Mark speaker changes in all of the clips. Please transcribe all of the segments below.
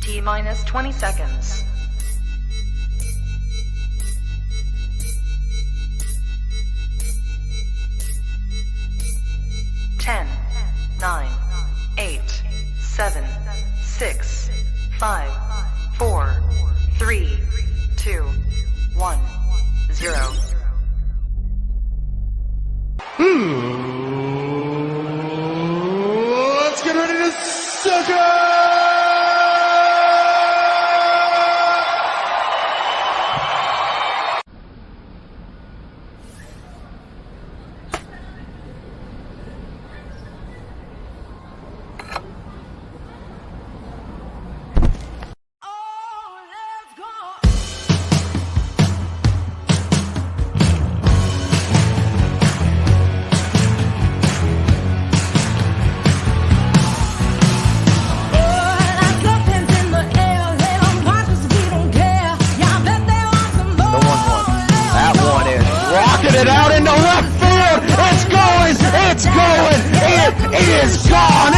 Speaker 1: T-minus 20 seconds. 10, 9, 8, 7, 6, 5, 4, 3, 2, 1, 0.
Speaker 2: Let's get ready to sucker! It out into left field. It's going. It's going. It is gone.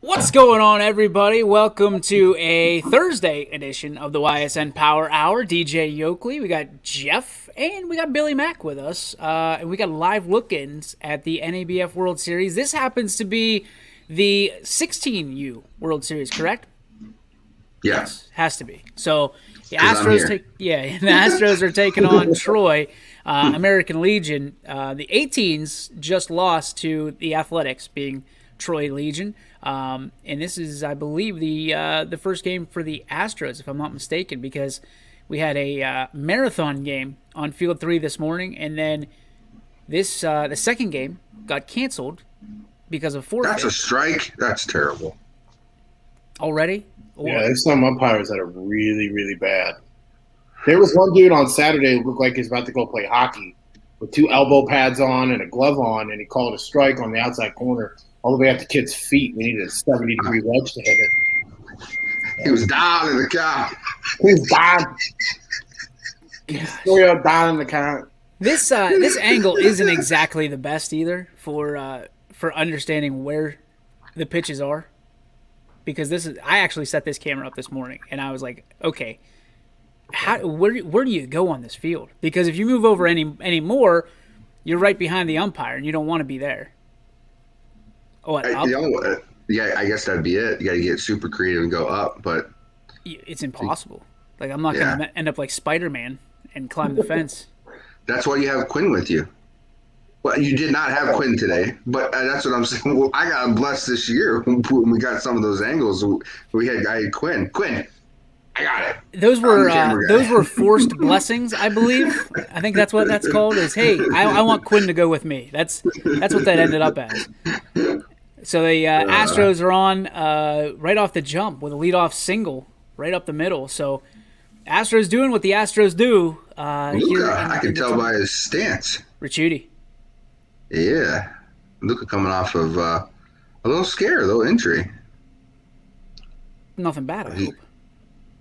Speaker 3: What's going on, everybody? Welcome to a Thursday edition of the YSN Power Hour. DJ Yoakley, we got Jeff, and we got Billy Mack with us. And we got live look-ins at the NABF World Series. This happens to be the 16U World Series, correct?
Speaker 4: Yes.
Speaker 3: Has to be. So the Astros the Astros are taking on Troy, American Legion. The 18s just lost to the Athletics, being Troy Legion. And this is, I believe, the first game for the Astros, if I'm not mistaken, because we had a marathon game on Field 3 this morning, and then this the second game got canceled because of forfeit.
Speaker 4: That's a strike. That's terrible.
Speaker 3: Already?
Speaker 5: Yeah, there's some umpires that are really, really bad. There was one dude on Saturday who looked like he's about to go play hockey with two elbow pads on and a glove on, and he called a strike on the outside corner all the way up to kid's feet. We needed a 70-degree wedge to hit it.
Speaker 4: He was down in the count.
Speaker 5: He was down. Down in the count.
Speaker 3: This angle isn't exactly the best either for understanding where the pitches are, because I actually set this camera up this morning and I was like, okay, where do you go on this field? Because if you move over any more, you're right behind the umpire and you don't want to be there. Oh,
Speaker 4: yeah, I guess that'd be it. You got to get super creative and go up, but
Speaker 3: it's impossible. Like, I'm not going to end up like Spider-Man and climb the fence.
Speaker 4: That's why you have Quinn with you. Well, you did not have Quinn today, but that's what I'm saying. Well, I got blessed this year when we got some of those angles. I had Quinn. Quinn, I got it.
Speaker 3: Those were forced blessings, I believe. I think that's what that's called. Is hey, I want Quinn to go with me. That's what that ended up as. So the Astros are on right off the jump with a leadoff single right up the middle. So Astros doing what the Astros do.
Speaker 4: Luka, I can tell by his stance.
Speaker 3: Ricciuti.
Speaker 4: Yeah, Luka coming off of a little scare, a little injury.
Speaker 3: Nothing bad, I hope.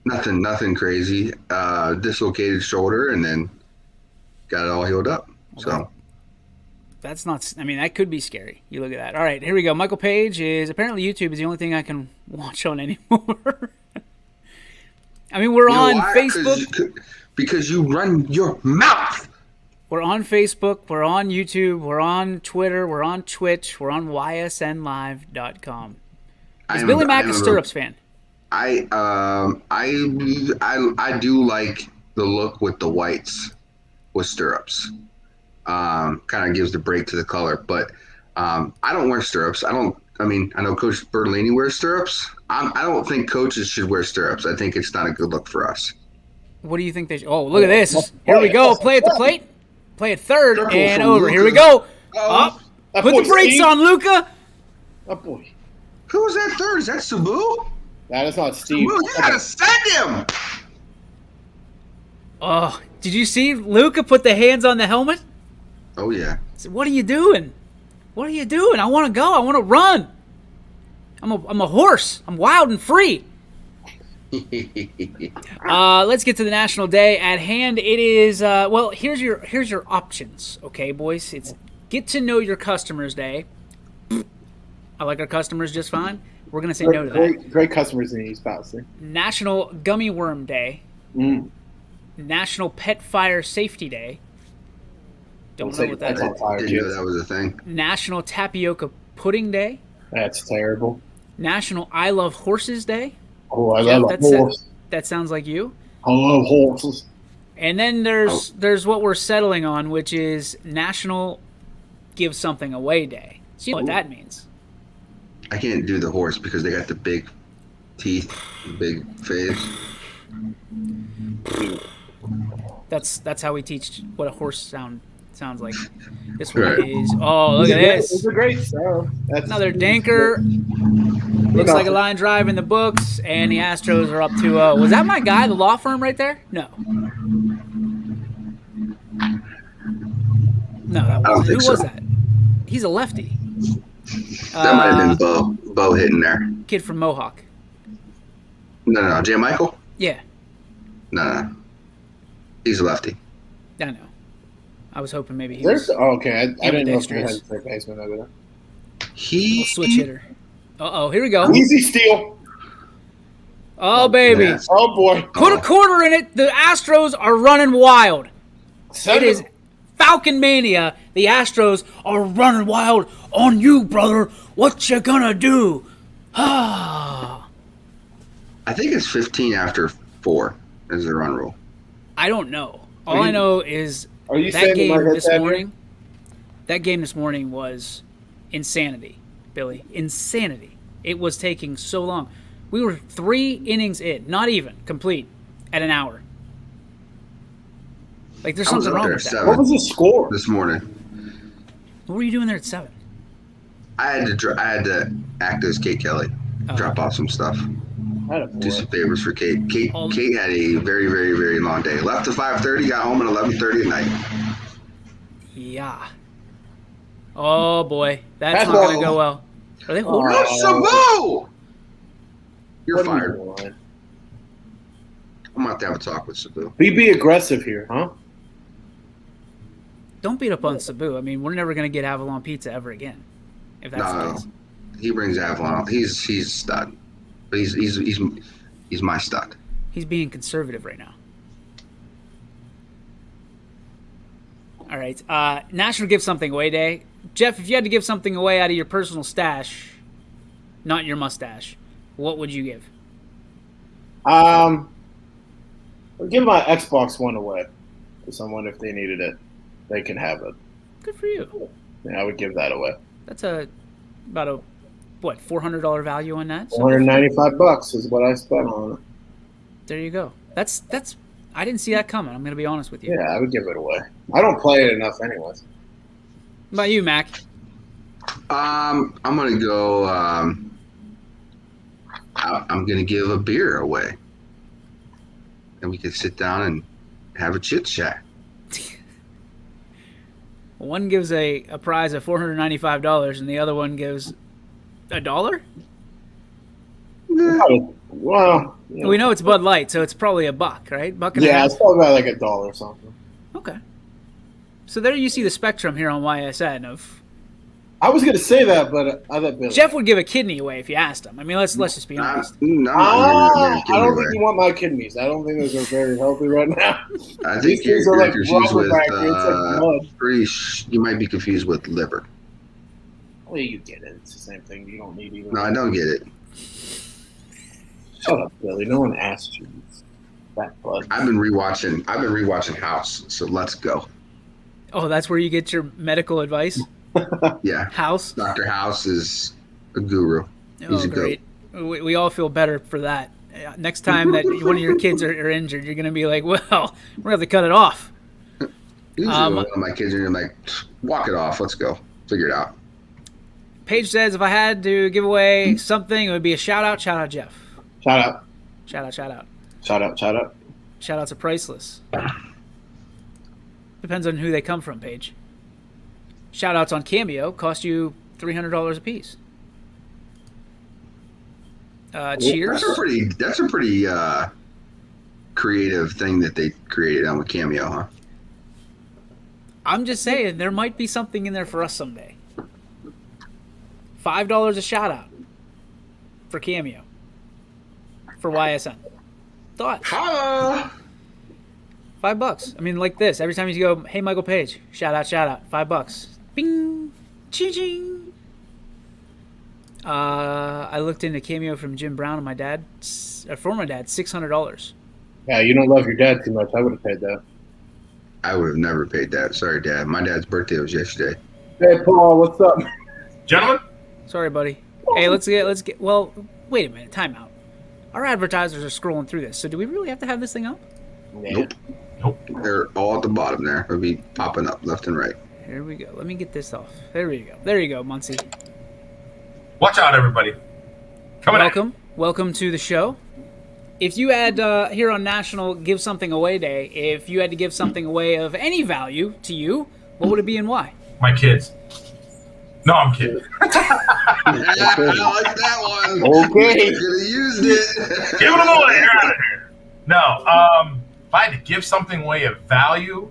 Speaker 4: Nothing crazy. Dislocated shoulder, and then got it all healed up. So
Speaker 3: that's not. I mean, that could be scary. You look at that. All right, here we go. Michael Page is apparently YouTube is the only thing I can watch on anymore. I mean, we're on Facebook
Speaker 4: because you run your mouth.
Speaker 3: We're on Facebook, we're on YouTube, we're on Twitter, we're on Twitch, we're on ysnlive.com. Is Billy Mack a Stirrups fan?
Speaker 4: I do like the look with the whites with stirrups. Kind of gives the break to the color, but I don't wear stirrups. I know Coach Bertolini wears stirrups. I don't think coaches should wear stirrups. I think it's not a good look for us.
Speaker 3: What do you think they should? Oh, look at this. Here we go. Play at the plate. Play it third and over. Luka. Here we go. Up. Put the brakes on, Luka.
Speaker 5: Oh, boy.
Speaker 4: Who was that third? Is that Sabu?
Speaker 5: That is not Steve.
Speaker 4: Sabu, you gotta send him.
Speaker 3: Oh, did you see Luka put the hands on the helmet?
Speaker 4: Oh, yeah.
Speaker 3: I said, what are you doing? What are you doing? I want to go. I want to run. I'm a horse. I'm wild and free. Let's get to the National Day at hand. It is here's your options, okay, boys. It's Get to Know Your Customers Day. I like our customers just fine. We're gonna say no to that.
Speaker 5: Great customers in the East Palestine.
Speaker 3: National Gummy Worm Day. National Pet Fire Safety Day. Don't know what that is.
Speaker 4: Didn't know that was a thing.
Speaker 3: National Tapioca Pudding Day.
Speaker 5: That's terrible.
Speaker 3: National I Love Horses Day.
Speaker 5: Oh, I love horses.
Speaker 3: That sounds like you.
Speaker 5: I love horses.
Speaker 3: And then there's what we're settling on, which is National Give Something Away Day. So you know what that means.
Speaker 4: I can't do the horse because they got the big teeth, big face.
Speaker 3: That's how we teach what a horse sounds like. This one is look at this.
Speaker 5: It's a great show. That's
Speaker 3: another dinker. Looks like a line drive in the books, and the Astros are up 2-0. Was that my guy, the law firm right there? No. No, that wasn't. Who was that? He's a lefty.
Speaker 4: That might have been Bo hitting there.
Speaker 3: Kid from Mohawk.
Speaker 4: No, J. Michael?
Speaker 3: Yeah.
Speaker 4: No. He's a lefty.
Speaker 3: I know. I was hoping maybe he was.
Speaker 5: Okay, I didn't know if he had a third baseman over there.
Speaker 3: Switch hitter. Here we go.
Speaker 5: Easy steal.
Speaker 3: Oh, baby.
Speaker 4: Yes.
Speaker 5: Oh, boy.
Speaker 3: Put a quarter in it. The Astros are running wild. It is Falcon Mania. The Astros are running wild on you, brother. What you gonna do?
Speaker 4: I think it's 15 after 4 is the run rule.
Speaker 3: I don't know. All I know is that game this morning was insanity, Billy. Insanity. It was taking so long. We were 3 innings in, not even complete, at an hour. Like, there's something wrong with that.
Speaker 5: What was the score
Speaker 4: this morning?
Speaker 3: What were you doing there at 7?
Speaker 4: I had to act as Kate Kelly, drop off some stuff, do some favors for Kate. Kate had a very, very, very long day. Left at 5:30, got home at 11:30 at night.
Speaker 3: Yeah. Oh boy, that's not gonna go well. Are they holding?
Speaker 4: No, Sabu! You're fired. I'm about to have a talk with Sabu.
Speaker 5: Be aggressive here, huh?
Speaker 3: Don't beat up on Sabu. I mean, we're never gonna get Avalon Pizza ever again. If that's the case.
Speaker 4: He brings Avalon. He's a stud. But he's my stud.
Speaker 3: He's being conservative right now. All right. National Give Something Away Day. Jeff, if you had to give something away out of your personal stash, not your mustache, what would you give?
Speaker 5: I'll give my Xbox One away to someone if they needed it. They can have it.
Speaker 3: Good for you.
Speaker 5: Yeah, I would give that away.
Speaker 3: That's about a $400 value on that. So
Speaker 5: $195 is what I spent on it.
Speaker 3: there you go. That's I didn't see that coming. I'm gonna be honest with you.
Speaker 5: Yeah, I would give it away. I don't play it enough, anyways.
Speaker 3: What about you, Mac?
Speaker 4: I'm gonna go. I'm gonna give a beer away, and we could sit down and have a chit chat.
Speaker 3: One gives a prize of $495, and the other one gives $1.
Speaker 5: Well,
Speaker 3: We know it's Bud Light, so it's probably $1, right? $1.50.
Speaker 5: Yeah, it's probably about like $1 or something.
Speaker 3: Okay. So there you see the spectrum here on YSN of.
Speaker 5: I was gonna say that, but I thought Billy.
Speaker 3: Jeff would give a kidney away if you asked him. I mean, let's just be honest.
Speaker 5: I don't think you want my kidneys. I don't think those are very healthy right now.
Speaker 4: I think
Speaker 5: These
Speaker 4: you're
Speaker 5: are
Speaker 4: confused with.
Speaker 5: blood.
Speaker 4: You might be confused with liver.
Speaker 5: Well, you get it. It's the same thing. You don't need either.
Speaker 4: No, I don't get it.
Speaker 5: Shut up, Billy. No one asked you. That blood.
Speaker 4: I've been rewatching House, so let's go.
Speaker 3: Oh, that's where you get your medical advice?
Speaker 4: Yeah.
Speaker 3: House?
Speaker 4: Dr. House is a guru. He's
Speaker 3: Oh,
Speaker 4: a
Speaker 3: great. We all feel better for that. Next time that one of your kids are injured, you're going to be like, well, we're going to have to cut it off.
Speaker 4: Usually one of my kids are like, walk it off. Let's go. Figure it out.
Speaker 3: Paige says, if I had to give away something, it would be a shout-out. Shout-out, Jeff.
Speaker 5: Shout out.
Speaker 3: Shout-out, shout-out.
Speaker 5: Shout out. Shout out.
Speaker 3: Shout-outs are priceless. Depends on who they come from, Paige. Shout-outs on Cameo cost you $300 a piece. Cheers.
Speaker 4: That's a pretty creative thing that they created on with Cameo, huh?
Speaker 3: I'm just saying, there might be something in there for us someday. $5 a shout-out for Cameo. For YSN. Thoughts?
Speaker 4: Holla!
Speaker 3: $5. I mean, like this. Every time you go, hey, Michael Page, shout out, $5. Bing! Ching! I looked into Cameo from Jim Brown and my dad, for my dad, $600.
Speaker 5: Yeah, you don't love your dad too much. I would have paid that.
Speaker 4: I would have never paid that. Sorry, Dad. My dad's birthday was yesterday.
Speaker 5: Hey, Paul, what's up?
Speaker 6: Gentlemen?
Speaker 3: Sorry, buddy. Hey, let's get. Well, wait a minute. Time out. Our advertisers are scrolling through this, so do we really have to have this thing up?
Speaker 5: Yeah.
Speaker 4: Nope. They're all at the bottom there. They'll be popping up left and right.
Speaker 3: Here we go. Let me get this off. There you go, Muncie.
Speaker 6: Watch out, everybody.
Speaker 3: Welcome to the show. If you had here on National Give Something Away Day, if you had to give something away of any value to you, what would it be and why?
Speaker 6: My kids. No, I'm kidding.
Speaker 4: I like that one.
Speaker 5: Okay.
Speaker 4: You could have used it.
Speaker 6: Give them away. You're out of here. No, if I had to give something away of value,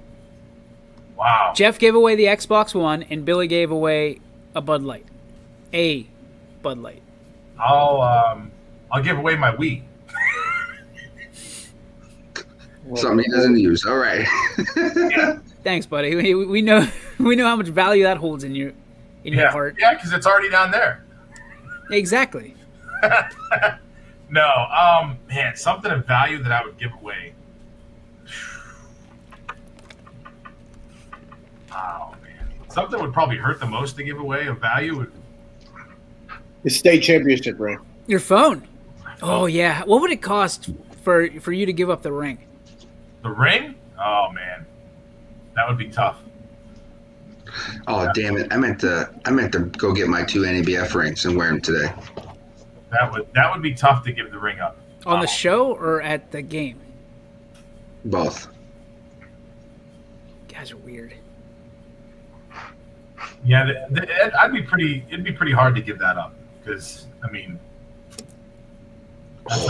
Speaker 6: wow.
Speaker 3: Jeff gave away the Xbox One, and Billy gave away a Bud Light. A Bud Light.
Speaker 6: I'll give away my Wii.
Speaker 4: Something he doesn't use. All right.
Speaker 6: Yeah.
Speaker 3: Thanks, buddy. We know how much value that holds in your heart.
Speaker 6: Yeah, because it's already down there.
Speaker 3: Exactly.
Speaker 6: No, man, something of value that I would give away. Oh man, something would probably hurt the most to give away of value would.
Speaker 5: The state championship ring.
Speaker 3: Your phone. Oh yeah. What would it cost for you to give up the ring?
Speaker 6: The ring? Oh man, that would be tough.
Speaker 4: Oh damn it! I meant to go get my 2 NABF rings and wear them today.
Speaker 6: That would be tough to give the ring up.
Speaker 3: On the show or at the game?
Speaker 4: Both.
Speaker 3: You guys are weird.
Speaker 6: Yeah, it'd be pretty hard to give that up because I mean,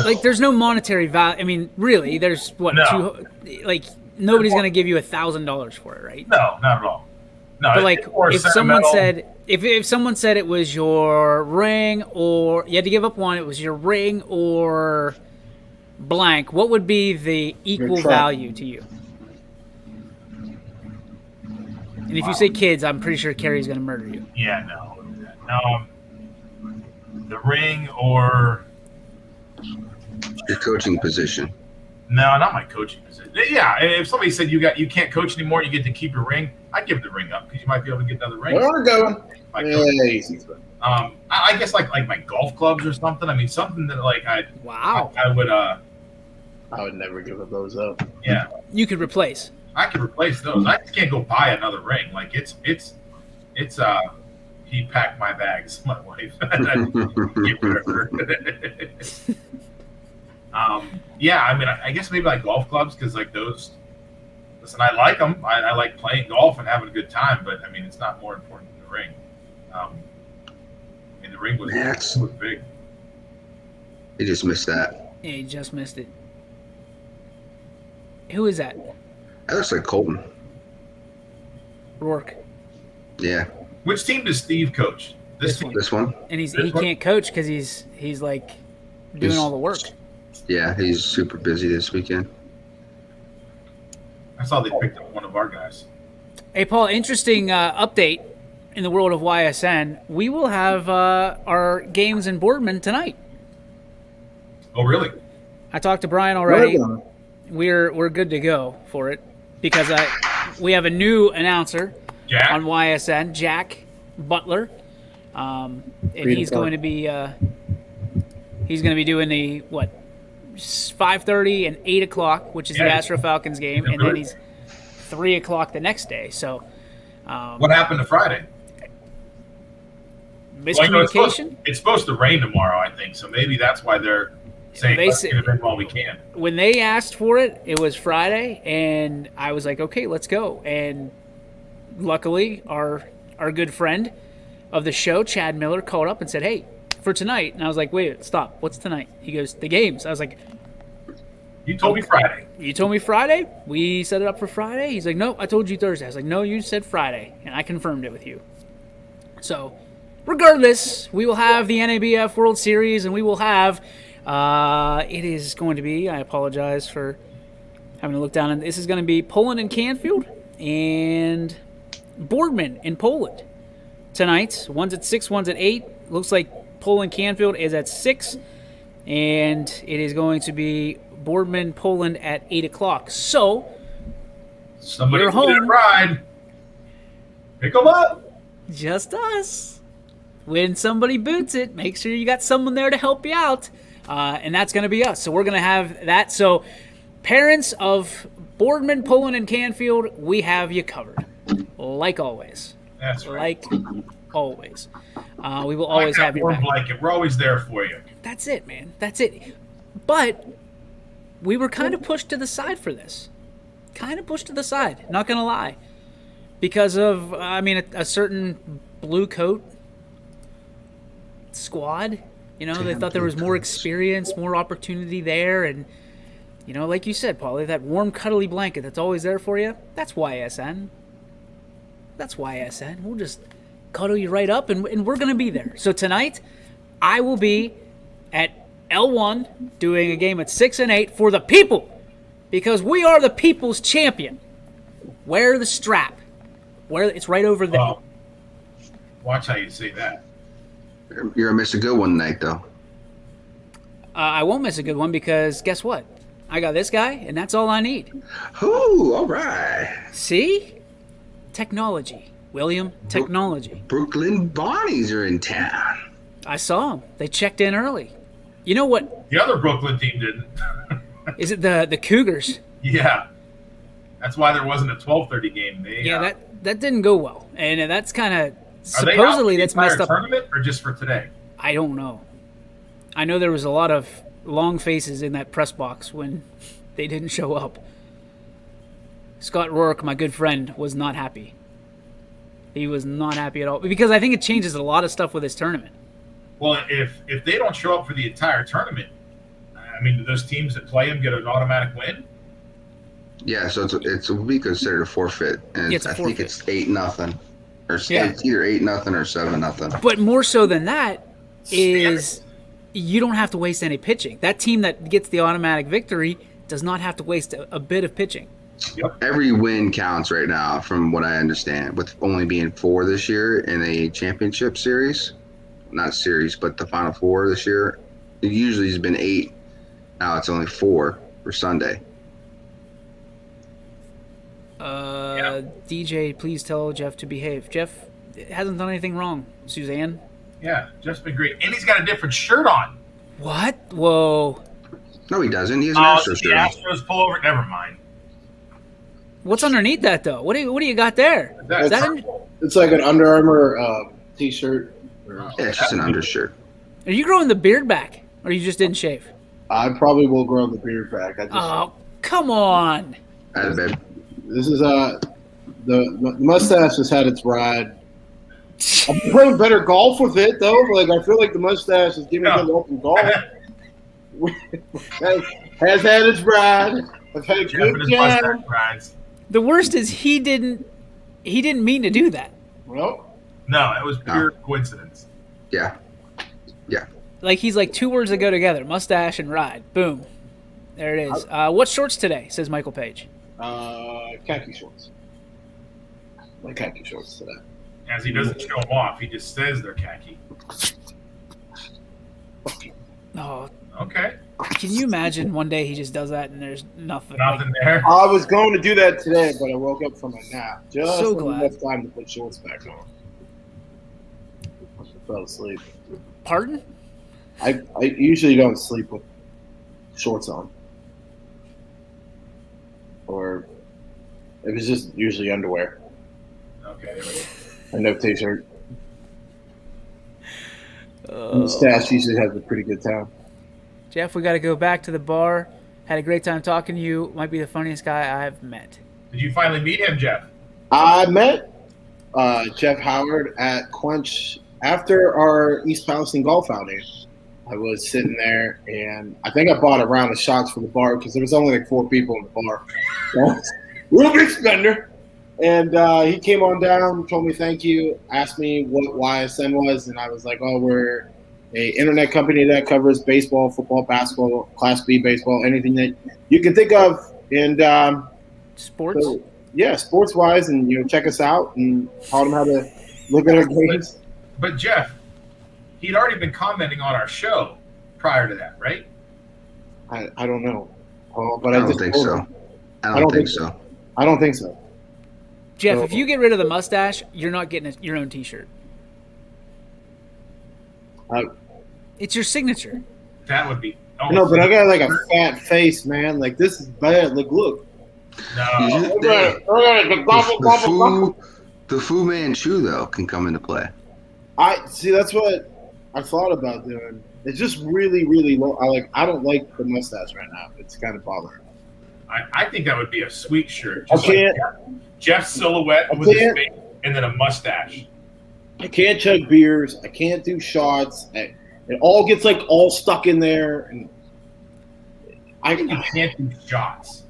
Speaker 3: like there's no monetary value. I mean, really, there's what?
Speaker 6: No.
Speaker 3: Nobody's gonna give you $1,000 for it, right?
Speaker 6: No, not at all. No,
Speaker 3: But like, if someone said it was your ring, or you had to give up one, it was your ring or blank, what would be the equal value to you? And if you say kids, I'm pretty sure Carrie's gonna murder you.
Speaker 6: Yeah, no. The ring or
Speaker 4: Your coaching position.
Speaker 6: No, not my coaching position. Yeah, if somebody said you can't coach anymore, you get to keep your ring, I'd give the ring up because you might be able to get another ring.
Speaker 5: Where are we going?
Speaker 6: I guess like my golf clubs or something. I mean, something that like I
Speaker 5: would never give those up.
Speaker 6: Yeah,
Speaker 3: you could replace.
Speaker 6: I could replace those. I just can't go buy another ring. Like it's he packed my bags, my wife. Get rid of her. Yeah, I mean, I guess maybe like golf clubs because like those. Listen, I like them. I like playing golf and having a good time, but I mean, it's not more important than the ring. I mean, the ring was big.
Speaker 4: He just missed that.
Speaker 3: Yeah, he just missed it. Who is that?
Speaker 4: That looks like Colton.
Speaker 3: Rourke.
Speaker 4: Yeah.
Speaker 6: Which team does Steve coach? This
Speaker 4: one.
Speaker 3: And he can't coach because he's like doing all the work.
Speaker 4: Yeah, he's super busy this weekend.
Speaker 6: I saw they picked up one of our guys.
Speaker 3: Hey, Paul, interesting update in the world of YSN. We will have our games in Boardman tonight.
Speaker 6: Oh, really?
Speaker 3: I talked to Brian already. We're good to go for it because we have a new announcer on YSN, Jack Butler, and he's going to be doing the 5:30 and 8 o'clock, which is the Astro Falcons game, and then he's 3 o'clock the next day. So,
Speaker 6: what happened to Friday?
Speaker 3: Miscommunication.
Speaker 6: It's supposed to rain tomorrow, I think. So maybe that's why they're saying let's get it in while we can.
Speaker 3: When they asked for it, it was Friday, and I was like, okay, let's go. And luckily, our good friend of the show, Chad Miller, called up and said, hey, for tonight. And I was like, wait, stop. What's tonight? He goes, the games. I was like,
Speaker 6: you told me Friday.
Speaker 3: You told me Friday? We set it up for Friday? He's like, no, I told you Thursday. I was like, no, you said Friday. And I confirmed it with you. So, regardless, we will have the NABF World Series, and we will have, it is going to be, I apologize for having to look down, and this is going to be Poland and Canfield and Boardman in Poland tonight. One's at 6, one's at 8. Looks like Poland Canfield is at 6, and it is going to be Boardman Poland at 8 o'clock. So,
Speaker 6: somebody
Speaker 3: you're home.
Speaker 6: Ride. Pick them up.
Speaker 3: Just us. When somebody boots it, make sure you got someone there to help you out, and that's going to be us. So we're going to have that. So, parents of Boardman, Poland, and Canfield, we have you covered, like always.
Speaker 6: That's right.
Speaker 3: Like always. We will always have your back.
Speaker 6: Blanket. We're always there for you.
Speaker 3: That's it, man. That's it. But we were kind of pushed to the side for this. Kind of pushed to the side, not going to lie. Because of, a certain blue coat squad. You know, they thought there was more experience, more opportunity there. And, you know, like you said, Paulie, that warm, cuddly blanket that's always there for you, that's YSN. That's YSN. We'll just cuddle you right up, and we're going to be there. So tonight, I will be at L1 doing a game at 6 and 8 for the people, because we are the people's champion. Wear the strap. It's right over there.
Speaker 6: Oh. Watch how you say that.
Speaker 4: You're going to miss a good one tonight, though.
Speaker 3: I won't miss a good one because guess what? I got this guy, and that's all I need.
Speaker 4: Ooh, all right.
Speaker 3: See? Technology. William, technology.
Speaker 4: Brooklyn Bonnies are in town.
Speaker 3: I saw them. They checked in early. You know what?
Speaker 6: The other Brooklyn team didn't.
Speaker 3: Is it the Cougars?
Speaker 6: Yeah. That's why there wasn't a 12:30 game.
Speaker 3: That didn't go well. And that's kind of
Speaker 6: supposedly
Speaker 3: that's messed up.
Speaker 6: Tournament or just for today?
Speaker 3: I don't know. I know there was a lot of long faces in that press box when they didn't show up. Scott Rourke, my good friend, was not happy. He was not happy at all because I think it changes a lot of stuff with this tournament.
Speaker 6: Well, if they don't show up for the entire tournament, I mean, do those teams that play them get an automatic win?
Speaker 4: Yeah, so it will be considered a forfeit, and I think it's 8-0, or it's either 8-0 or 7-0.
Speaker 3: But more so than that is you don't have to waste any pitching. That team that gets the automatic victory does not have to waste a bit of pitching.
Speaker 6: Yep.
Speaker 4: Every win counts right now, from what I understand, with only being 4 this year in a championship series. Not series, but the Final Four this year. It usually has been 8. Now it's only 4 for Sunday.
Speaker 3: DJ, please tell Jeff to behave. Jeff hasn't done anything wrong. Suzanne?
Speaker 6: Yeah, Jeff's been great. And he's got a different shirt on.
Speaker 3: What? Whoa.
Speaker 4: No, he doesn't. He has an
Speaker 6: Oh,
Speaker 4: Astros
Speaker 6: the
Speaker 4: shirt on.
Speaker 6: Astros pull over. Never mind.
Speaker 3: What's underneath that, though? What do you got there?
Speaker 6: That's
Speaker 3: Is that
Speaker 6: purple.
Speaker 5: It's like an Under Armour T-shirt.
Speaker 4: Yeah, it's just an undershirt.
Speaker 3: Are you growing the beard back? Or you just didn't shave?
Speaker 5: I probably will grow the beard back.
Speaker 3: Oh, come on.
Speaker 4: I bet.
Speaker 5: This is the mustache has had its ride. I'm playing better golf with it though. Like I feel like the mustache is giving me good help in golf. has had its ride. I've had a
Speaker 6: Jeff and
Speaker 5: good
Speaker 6: his
Speaker 5: time.
Speaker 6: mustache rides.
Speaker 3: The worst is he didn't mean to do that.
Speaker 5: Well,
Speaker 6: No, it was pure coincidence.
Speaker 4: Yeah.
Speaker 3: Like he's like 2 words that go together: mustache and ride. Boom, there it is. What shorts today? Says Michael Page.
Speaker 5: khaki shorts. My khaki shorts today.
Speaker 6: As he doesn't show them off, he just says they're khaki.
Speaker 3: Oh,
Speaker 6: Okay.
Speaker 3: can you imagine one day he just does that and there's nothing?
Speaker 6: Nothing there.
Speaker 5: I was going to do that today, but I woke up from a nap. Just
Speaker 3: So
Speaker 5: when
Speaker 3: glad.
Speaker 5: enough time to put shorts back on. I fell asleep.
Speaker 3: Pardon?
Speaker 5: I usually don't sleep with shorts on. Or it was just usually underwear
Speaker 6: Okay, there we go.
Speaker 5: and no t-shirt. Mustache usually has a pretty good time.
Speaker 3: Jeff, we got to go back to the bar. Had a great time talking to you. Might be the funniest guy I've met.
Speaker 6: Did you finally meet him, Jeff?
Speaker 5: I met Jeff Howard at Quench after our East Palestine golf outing. I was sitting there, and I think I bought a round of shots for the bar because there was only like 4 people in the bar. So, real big spender. And he came on down, told me thank you, asked me what YSN was, and I was like, oh, we're a internet company that covers baseball, football, basketball, Class B baseball, anything that you can think of. And
Speaker 3: Sports?
Speaker 5: so, yeah, sports-wise, and check us out, and taught him how to look at our games.
Speaker 6: But Jeff, he'd already been commenting on our show prior to that, right?
Speaker 5: I don't know, but
Speaker 4: I
Speaker 5: I
Speaker 4: don't
Speaker 5: just
Speaker 4: think
Speaker 5: told
Speaker 4: so.
Speaker 5: him.
Speaker 4: I don't think so.
Speaker 5: I don't think so.
Speaker 3: Jeff,
Speaker 5: So-
Speaker 3: if you get rid of the mustache, you're not getting your own T-shirt. It's your signature.
Speaker 6: That would be.
Speaker 5: No, but I got like a fat face, man. Like this is bad. Like, look.
Speaker 6: No.
Speaker 5: Look at it. Look at it. The gobble, gobble, gobble.
Speaker 4: The Fu Manchu though can come into play.
Speaker 5: I see. That's what I thought about doing. It's just really, really low. I don't like the mustache right now. It's kind of bothering me.
Speaker 6: I think that would be a sweet shirt.
Speaker 5: I
Speaker 6: Just like
Speaker 5: can't.
Speaker 6: Jeff's silhouette
Speaker 5: I
Speaker 6: with his
Speaker 5: can't.
Speaker 6: face and then a mustache.
Speaker 5: I can't chug beers. I can't do shots. It all gets like all stuck in there, and I
Speaker 6: You can't do shots.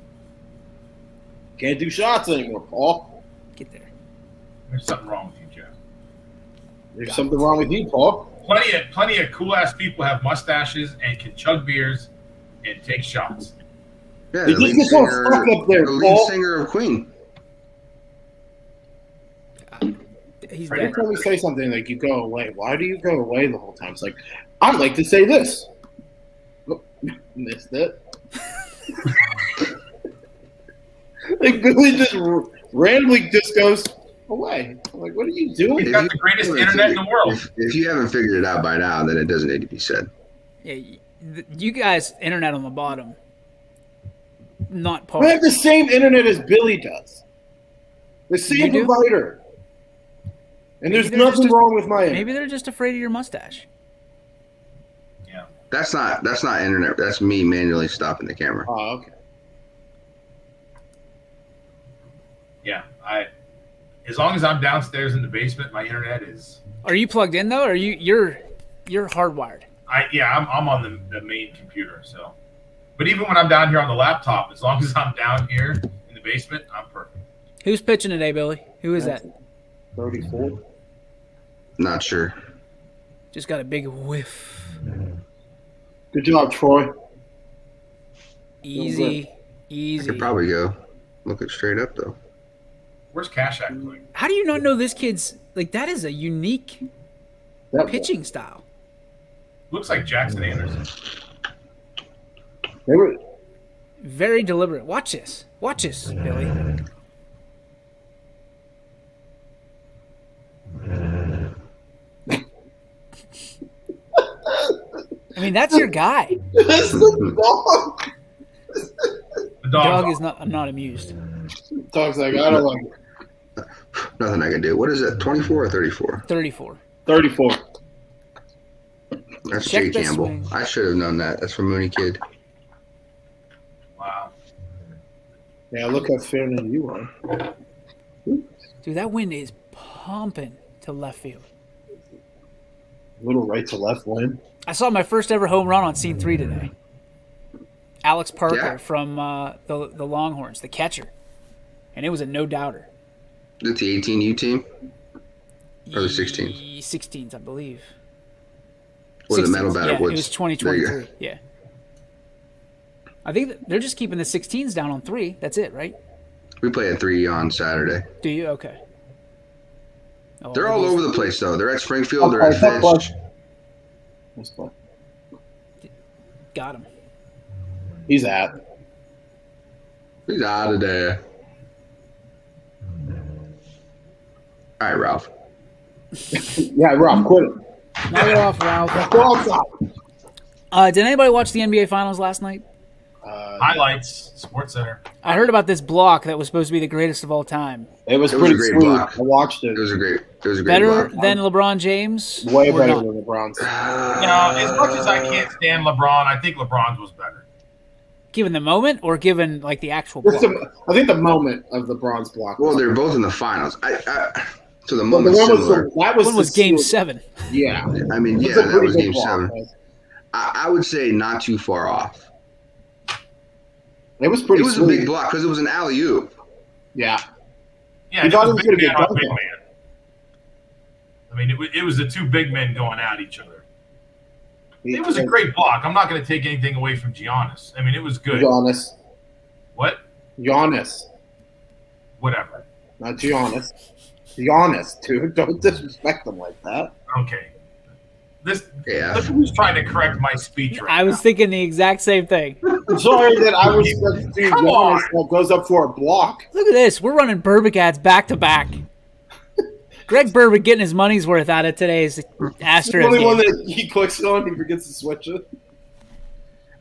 Speaker 5: can't do shots anymore, Paul.
Speaker 3: Get there.
Speaker 6: There's something wrong with you, Jeff.
Speaker 5: There's something wrong with you, Paul.
Speaker 6: Plenty of cool ass people have mustaches and can chug beers and take shots.
Speaker 4: Yeah,
Speaker 5: It just gets all stuck up there,
Speaker 4: the lead
Speaker 5: Paul.
Speaker 4: singer of Queen.
Speaker 3: He's
Speaker 5: Every
Speaker 3: dead.
Speaker 5: time we say something like you go away, why do you go away the whole time? It's like, I'd like to say this. Oh, missed it. Like Billy just randomly just goes away. I'm like, what are you doing?
Speaker 6: He's got the greatest internet in the world.
Speaker 4: If you haven't figured it out by now, then it doesn't need to be said.
Speaker 3: Yeah, you guys, internet on the bottom. Not
Speaker 5: I
Speaker 3: part.
Speaker 5: have the same internet as Billy does. The same
Speaker 3: You do?
Speaker 5: provider. And there's
Speaker 3: Maybe they're
Speaker 5: nothing
Speaker 3: just-
Speaker 5: wrong with my internet.
Speaker 3: Maybe they're just afraid of your mustache.
Speaker 6: Yeah.
Speaker 4: That's not internet. That's me manually stopping the camera.
Speaker 5: Oh, okay.
Speaker 6: Yeah. As long as I'm downstairs in the basement, my internet is.
Speaker 3: Are you plugged in though, or you're hardwired?
Speaker 6: I'm on the main computer. So, but even when I'm down here on the laptop, as long as I'm down here in the basement, I'm perfect.
Speaker 3: Who's pitching today, Billy? Who is that?
Speaker 5: 34.
Speaker 4: Not sure.
Speaker 3: Just got a big whiff.
Speaker 5: Good job, Troy.
Speaker 3: Easy,
Speaker 4: I
Speaker 3: easy.
Speaker 4: could probably go look it straight up though.
Speaker 6: Where's Cash Act going?
Speaker 3: How do you not know this kid's like that is a unique
Speaker 5: That
Speaker 3: pitching style?
Speaker 6: Looks like Jackson Anderson.
Speaker 5: They were.
Speaker 3: Very deliberate. Watch this, Billy. mean, that's your guy.
Speaker 5: That's the dog.
Speaker 6: The
Speaker 3: Dog
Speaker 6: dog's
Speaker 3: is not. I'm not amused.
Speaker 5: Dog's like, I don't like it.
Speaker 4: Nothing I can do. What is it? 24 or 34?
Speaker 3: 34.
Speaker 5: 34.
Speaker 4: That's
Speaker 3: Check
Speaker 4: Jay
Speaker 3: the
Speaker 4: Campbell.
Speaker 3: swing.
Speaker 4: I should have known that. That's from Mooney Kid.
Speaker 6: wow.
Speaker 5: Yeah, look how fair you are.
Speaker 3: Dude, that wind is pumping to left field.
Speaker 5: Little right to left wind.
Speaker 3: I saw my first ever home run on Scene 3 today. Alex Parker
Speaker 4: Yeah.
Speaker 3: from the Longhorns, the catcher. And it was a no-doubter.
Speaker 4: Is it the 18U team? Or the 16th?
Speaker 3: 16th, I believe.
Speaker 4: Or the
Speaker 3: 16th,
Speaker 4: Metal Batter
Speaker 3: yeah,
Speaker 4: Woods?
Speaker 3: it was
Speaker 4: There you
Speaker 3: 2023.
Speaker 4: go.
Speaker 3: Yeah. I think they're just keeping the 16s down on 3. That's it, right?
Speaker 4: We play at 3 on Saturday.
Speaker 3: Do you? Okay. Oh,
Speaker 4: They're
Speaker 3: it
Speaker 4: all
Speaker 3: is-
Speaker 4: over the place, though. They're at Springfield. They're at Fish.
Speaker 3: Got him.
Speaker 5: He's at.
Speaker 4: He's out of there. All right, Ralph.
Speaker 5: Yeah, Rob, quit it.
Speaker 3: Knock it off, Ralph.
Speaker 5: Go outside.
Speaker 3: Did anybody watch the NBA Finals last night?
Speaker 6: Highlights, Sports Center.
Speaker 3: I heard about this block that was supposed to be the greatest of all time.
Speaker 5: It was
Speaker 4: It was
Speaker 5: pretty
Speaker 4: a great
Speaker 5: sweet.
Speaker 4: block.
Speaker 5: I watched it.
Speaker 4: It was a great
Speaker 3: Better
Speaker 4: block.
Speaker 3: than LeBron James?
Speaker 5: Way
Speaker 3: or
Speaker 5: better
Speaker 3: not?
Speaker 5: than LeBron's.
Speaker 6: As much as I can't stand LeBron, I think LeBron's was better.
Speaker 3: Given the moment or given like the actual
Speaker 5: Just
Speaker 3: block?
Speaker 5: I think the moment of LeBron's block.
Speaker 4: Well, they're both in the finals. So the
Speaker 5: But the
Speaker 4: moment's
Speaker 5: one
Speaker 4: similar.
Speaker 3: One was Game 7.
Speaker 5: Yeah.
Speaker 4: I mean,
Speaker 5: It's
Speaker 4: yeah,
Speaker 5: a
Speaker 4: that
Speaker 5: pretty
Speaker 4: was
Speaker 5: good
Speaker 4: Game
Speaker 5: block,
Speaker 4: 7.
Speaker 5: right?
Speaker 4: I would say not too far off.
Speaker 5: It was pretty
Speaker 4: It was
Speaker 5: sweet.
Speaker 4: a big block because it was an alley-oop.
Speaker 5: Yeah.
Speaker 6: Yeah,
Speaker 5: You
Speaker 6: it
Speaker 5: thought
Speaker 6: was
Speaker 5: it was
Speaker 6: big
Speaker 5: gonna be
Speaker 6: man
Speaker 5: a
Speaker 6: on
Speaker 5: dunk
Speaker 6: big
Speaker 5: ball.
Speaker 6: man. I mean, it was the two big men going at each other. It was a great block. I'm not going to take anything away from Giannis. I mean, it was good.
Speaker 5: Giannis.
Speaker 6: What?
Speaker 5: Giannis.
Speaker 6: Whatever.
Speaker 5: Not Giannis. Giannis, dude. Don't disrespect them like that.
Speaker 6: Okay.
Speaker 4: Yeah.
Speaker 6: Look who's trying to correct my speech right
Speaker 3: I was
Speaker 6: now.
Speaker 3: thinking the exact same thing.
Speaker 5: I'm sorry that I respect dude
Speaker 6: Come
Speaker 5: Giannis
Speaker 6: on.
Speaker 5: that goes up for a block.
Speaker 3: Look at this. We're running Burbick ads back to back. Greg Burbick getting his money's worth out of today's
Speaker 5: The
Speaker 3: Astros
Speaker 5: only one
Speaker 3: game.
Speaker 5: that he clicks on, he forgets to switch it.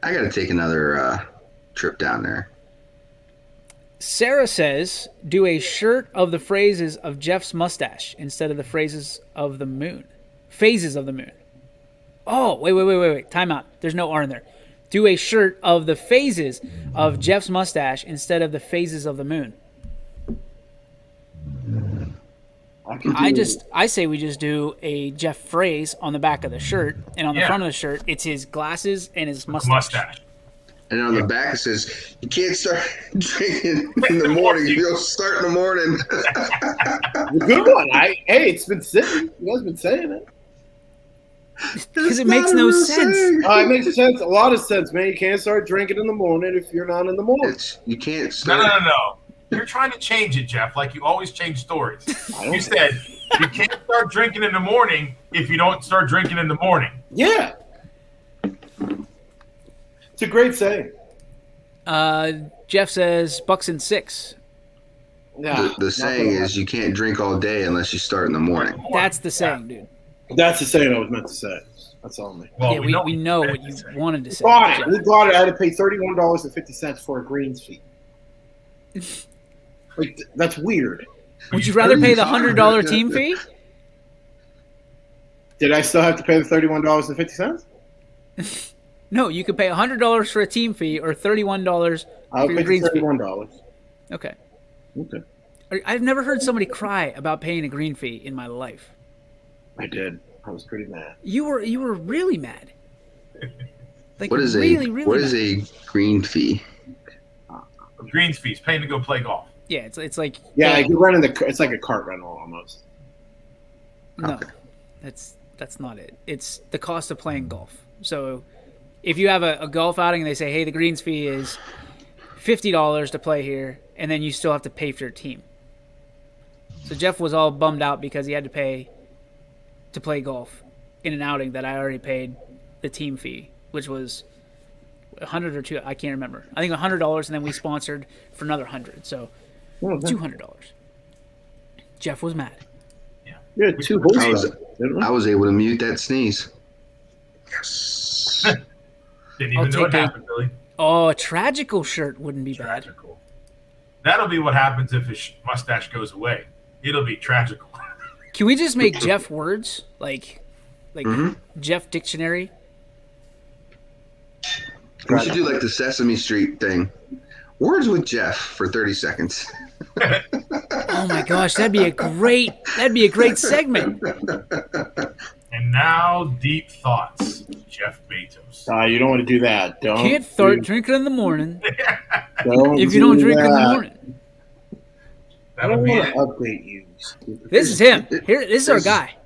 Speaker 4: I got to take another trip down there.
Speaker 3: Sarah says, do a shirt of the phrases of Jeff's mustache instead of the phrases of the moon. Phases of the moon. Oh, wait. Time out. There's no R in there. Do a shirt of the phases of Jeff's mustache instead of the phases of the moon. I say we just do a Jeff phrase on the back of the shirt, and on the
Speaker 6: Yeah.
Speaker 3: front of the shirt, it's his glasses and his mustache.
Speaker 6: Mustache.
Speaker 4: And on the back it says, you can't start drinking in the morning. You don't start in the morning.
Speaker 5: The good one. Hey, it's been sitting. You guys been saying it.
Speaker 3: Because it makes no sense.
Speaker 5: It makes sense. A lot of sense, man. You can't start drinking in the morning if you're not in the morning.
Speaker 4: You can't start.
Speaker 6: No. You're trying to change it, Jeff, like you always change stories. You said you can't start drinking in the morning if you don't start drinking in the morning.
Speaker 5: Yeah. It's a great saying.
Speaker 3: Jeff says Bucks in 6.
Speaker 5: Yeah,
Speaker 4: The saying is you can't drink all day unless you start in the morning.
Speaker 3: That's the saying, dude.
Speaker 5: That's the saying I was meant to say. That's all me.
Speaker 6: Well,
Speaker 3: Yeah, we know what you wanted to say.
Speaker 5: Got it.
Speaker 3: Jeff.
Speaker 5: We got it. I had to pay $31.50 for a greens fee. Like, that's weird.
Speaker 3: Would you rather pay the $100 team fee?
Speaker 5: Did I still have to pay the $31.50?
Speaker 3: No, you could pay $100 for a team fee or $31
Speaker 5: I'll
Speaker 3: for
Speaker 5: pay
Speaker 3: your greens fee.
Speaker 5: $31.
Speaker 3: Okay.
Speaker 5: Okay.
Speaker 3: I've never heard somebody cry about paying a green fee in my life.
Speaker 5: I did. I was pretty mad.
Speaker 3: You were really mad. Like
Speaker 4: What is
Speaker 3: really mad.
Speaker 4: a green fee?
Speaker 6: Greens fees, paying to go play golf.
Speaker 3: Yeah, it's like
Speaker 5: Yeah, like you're running it's like a cart rental almost.
Speaker 3: no,
Speaker 4: Okay.
Speaker 3: that's not it. It's the cost of playing golf. So if you have a golf outing and they say, hey, the greens fee is $50 to play here, and then you still have to pay for your team. So Jeff was all bummed out because he had to pay to play golf in an outing that I already paid the team fee, which was $100 or $200. I can't remember. I think $100, and then we sponsored for another $100. So $200. Jeff was mad.
Speaker 5: You had two holes.
Speaker 4: I was able to mute that sneeze. Yes.
Speaker 6: Didn't even know it happened, Billy.
Speaker 3: Oh, a tragical shirt wouldn't be
Speaker 6: Tragical. That'll be what happens if his mustache goes away. It'll be tragical.
Speaker 3: Can we just make Jeff words like Jeff Dictionary?
Speaker 4: We should do like the Sesame Street thing. Words with Jeff for 30 seconds.
Speaker 3: Oh my gosh, that'd be a great segment.
Speaker 6: And now, deep thoughts, Jeff Bezos.
Speaker 5: You don't want to do that. Don't.
Speaker 3: Can't start drinking in the morning
Speaker 5: Don't
Speaker 3: if you don't drink in the
Speaker 5: that.
Speaker 3: morning.
Speaker 5: I don't
Speaker 6: That'll be
Speaker 5: want
Speaker 6: it.
Speaker 5: to update you.
Speaker 3: This is him. Here, this is our guy.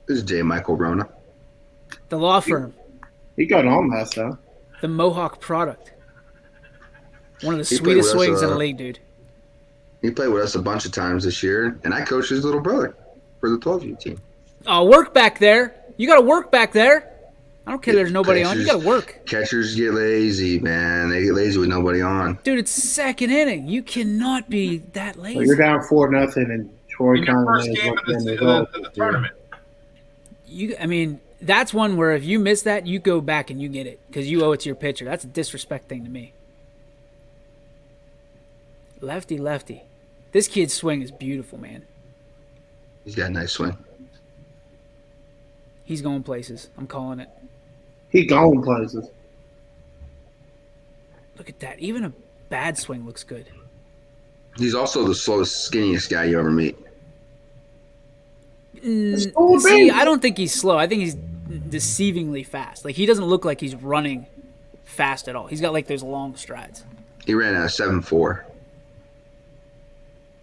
Speaker 4: This is J. Michael Rona.
Speaker 3: The law firm,
Speaker 5: He got on last time.
Speaker 3: the Mohawk product. One of the
Speaker 4: He played
Speaker 3: sweetest
Speaker 4: with us,
Speaker 3: swings in the league, dude.
Speaker 4: He played with us a bunch of times this year, and I coached his little brother for the 12U team.
Speaker 3: Oh, work back there. You got to work back there. I don't care. There's nobody on. You got to work,
Speaker 4: Catchers get lazy, man. They get lazy with nobody on.
Speaker 3: dude. It's second inning. You cannot be that lazy.
Speaker 5: Well, you're down 4-0, and Troy
Speaker 6: In your first
Speaker 5: Conley is
Speaker 6: game of
Speaker 5: looking
Speaker 6: the tournament.
Speaker 3: I mean, that's one where if you miss that, you go back and you get it because you owe it to your pitcher. That's a disrespect thing to me. Lefty, lefty. This kid's swing is beautiful, man.
Speaker 4: He's got a nice swing.
Speaker 3: He's going places. I'm calling it.
Speaker 5: He going places.
Speaker 3: Look at that. Even a bad swing looks good.
Speaker 4: He's also the slowest, skinniest guy you ever meet.
Speaker 3: See, I don't think he's slow. I think he's deceivingly fast. Like, he doesn't look like he's running fast at all. He's got, like, those long strides.
Speaker 4: He ran a 7.4,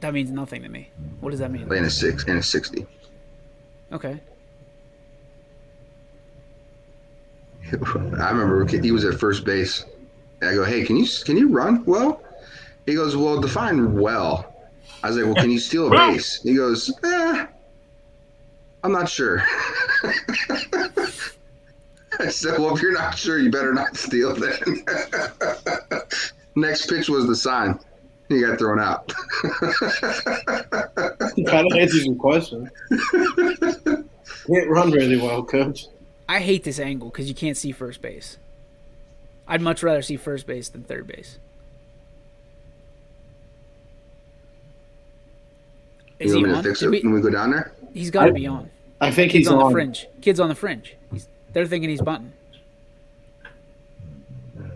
Speaker 3: That means nothing to me. What does that mean?
Speaker 4: playing a 6 and a 60.
Speaker 3: Okay.
Speaker 4: I remember he was at first base. And I go, hey, can you run well? He goes, well, define well. I was like, well, can you steal a base? He goes, I'm not sure. I said, well, if you're not sure, you better not steal then. Next pitch was the sign. He got thrown out.
Speaker 5: He kind of answers your question. Can't run really well, coach.
Speaker 3: I hate this angle because you can't see first base. I'd much rather see first base than third base. Is
Speaker 4: You
Speaker 3: he
Speaker 4: want me to
Speaker 3: on?
Speaker 4: fix it when we go down there?
Speaker 3: He's got to be on.
Speaker 5: I think
Speaker 3: Kid's
Speaker 5: he's
Speaker 3: on the
Speaker 5: on.
Speaker 3: fringe. Kid's on the fringe. They're thinking he's bunting.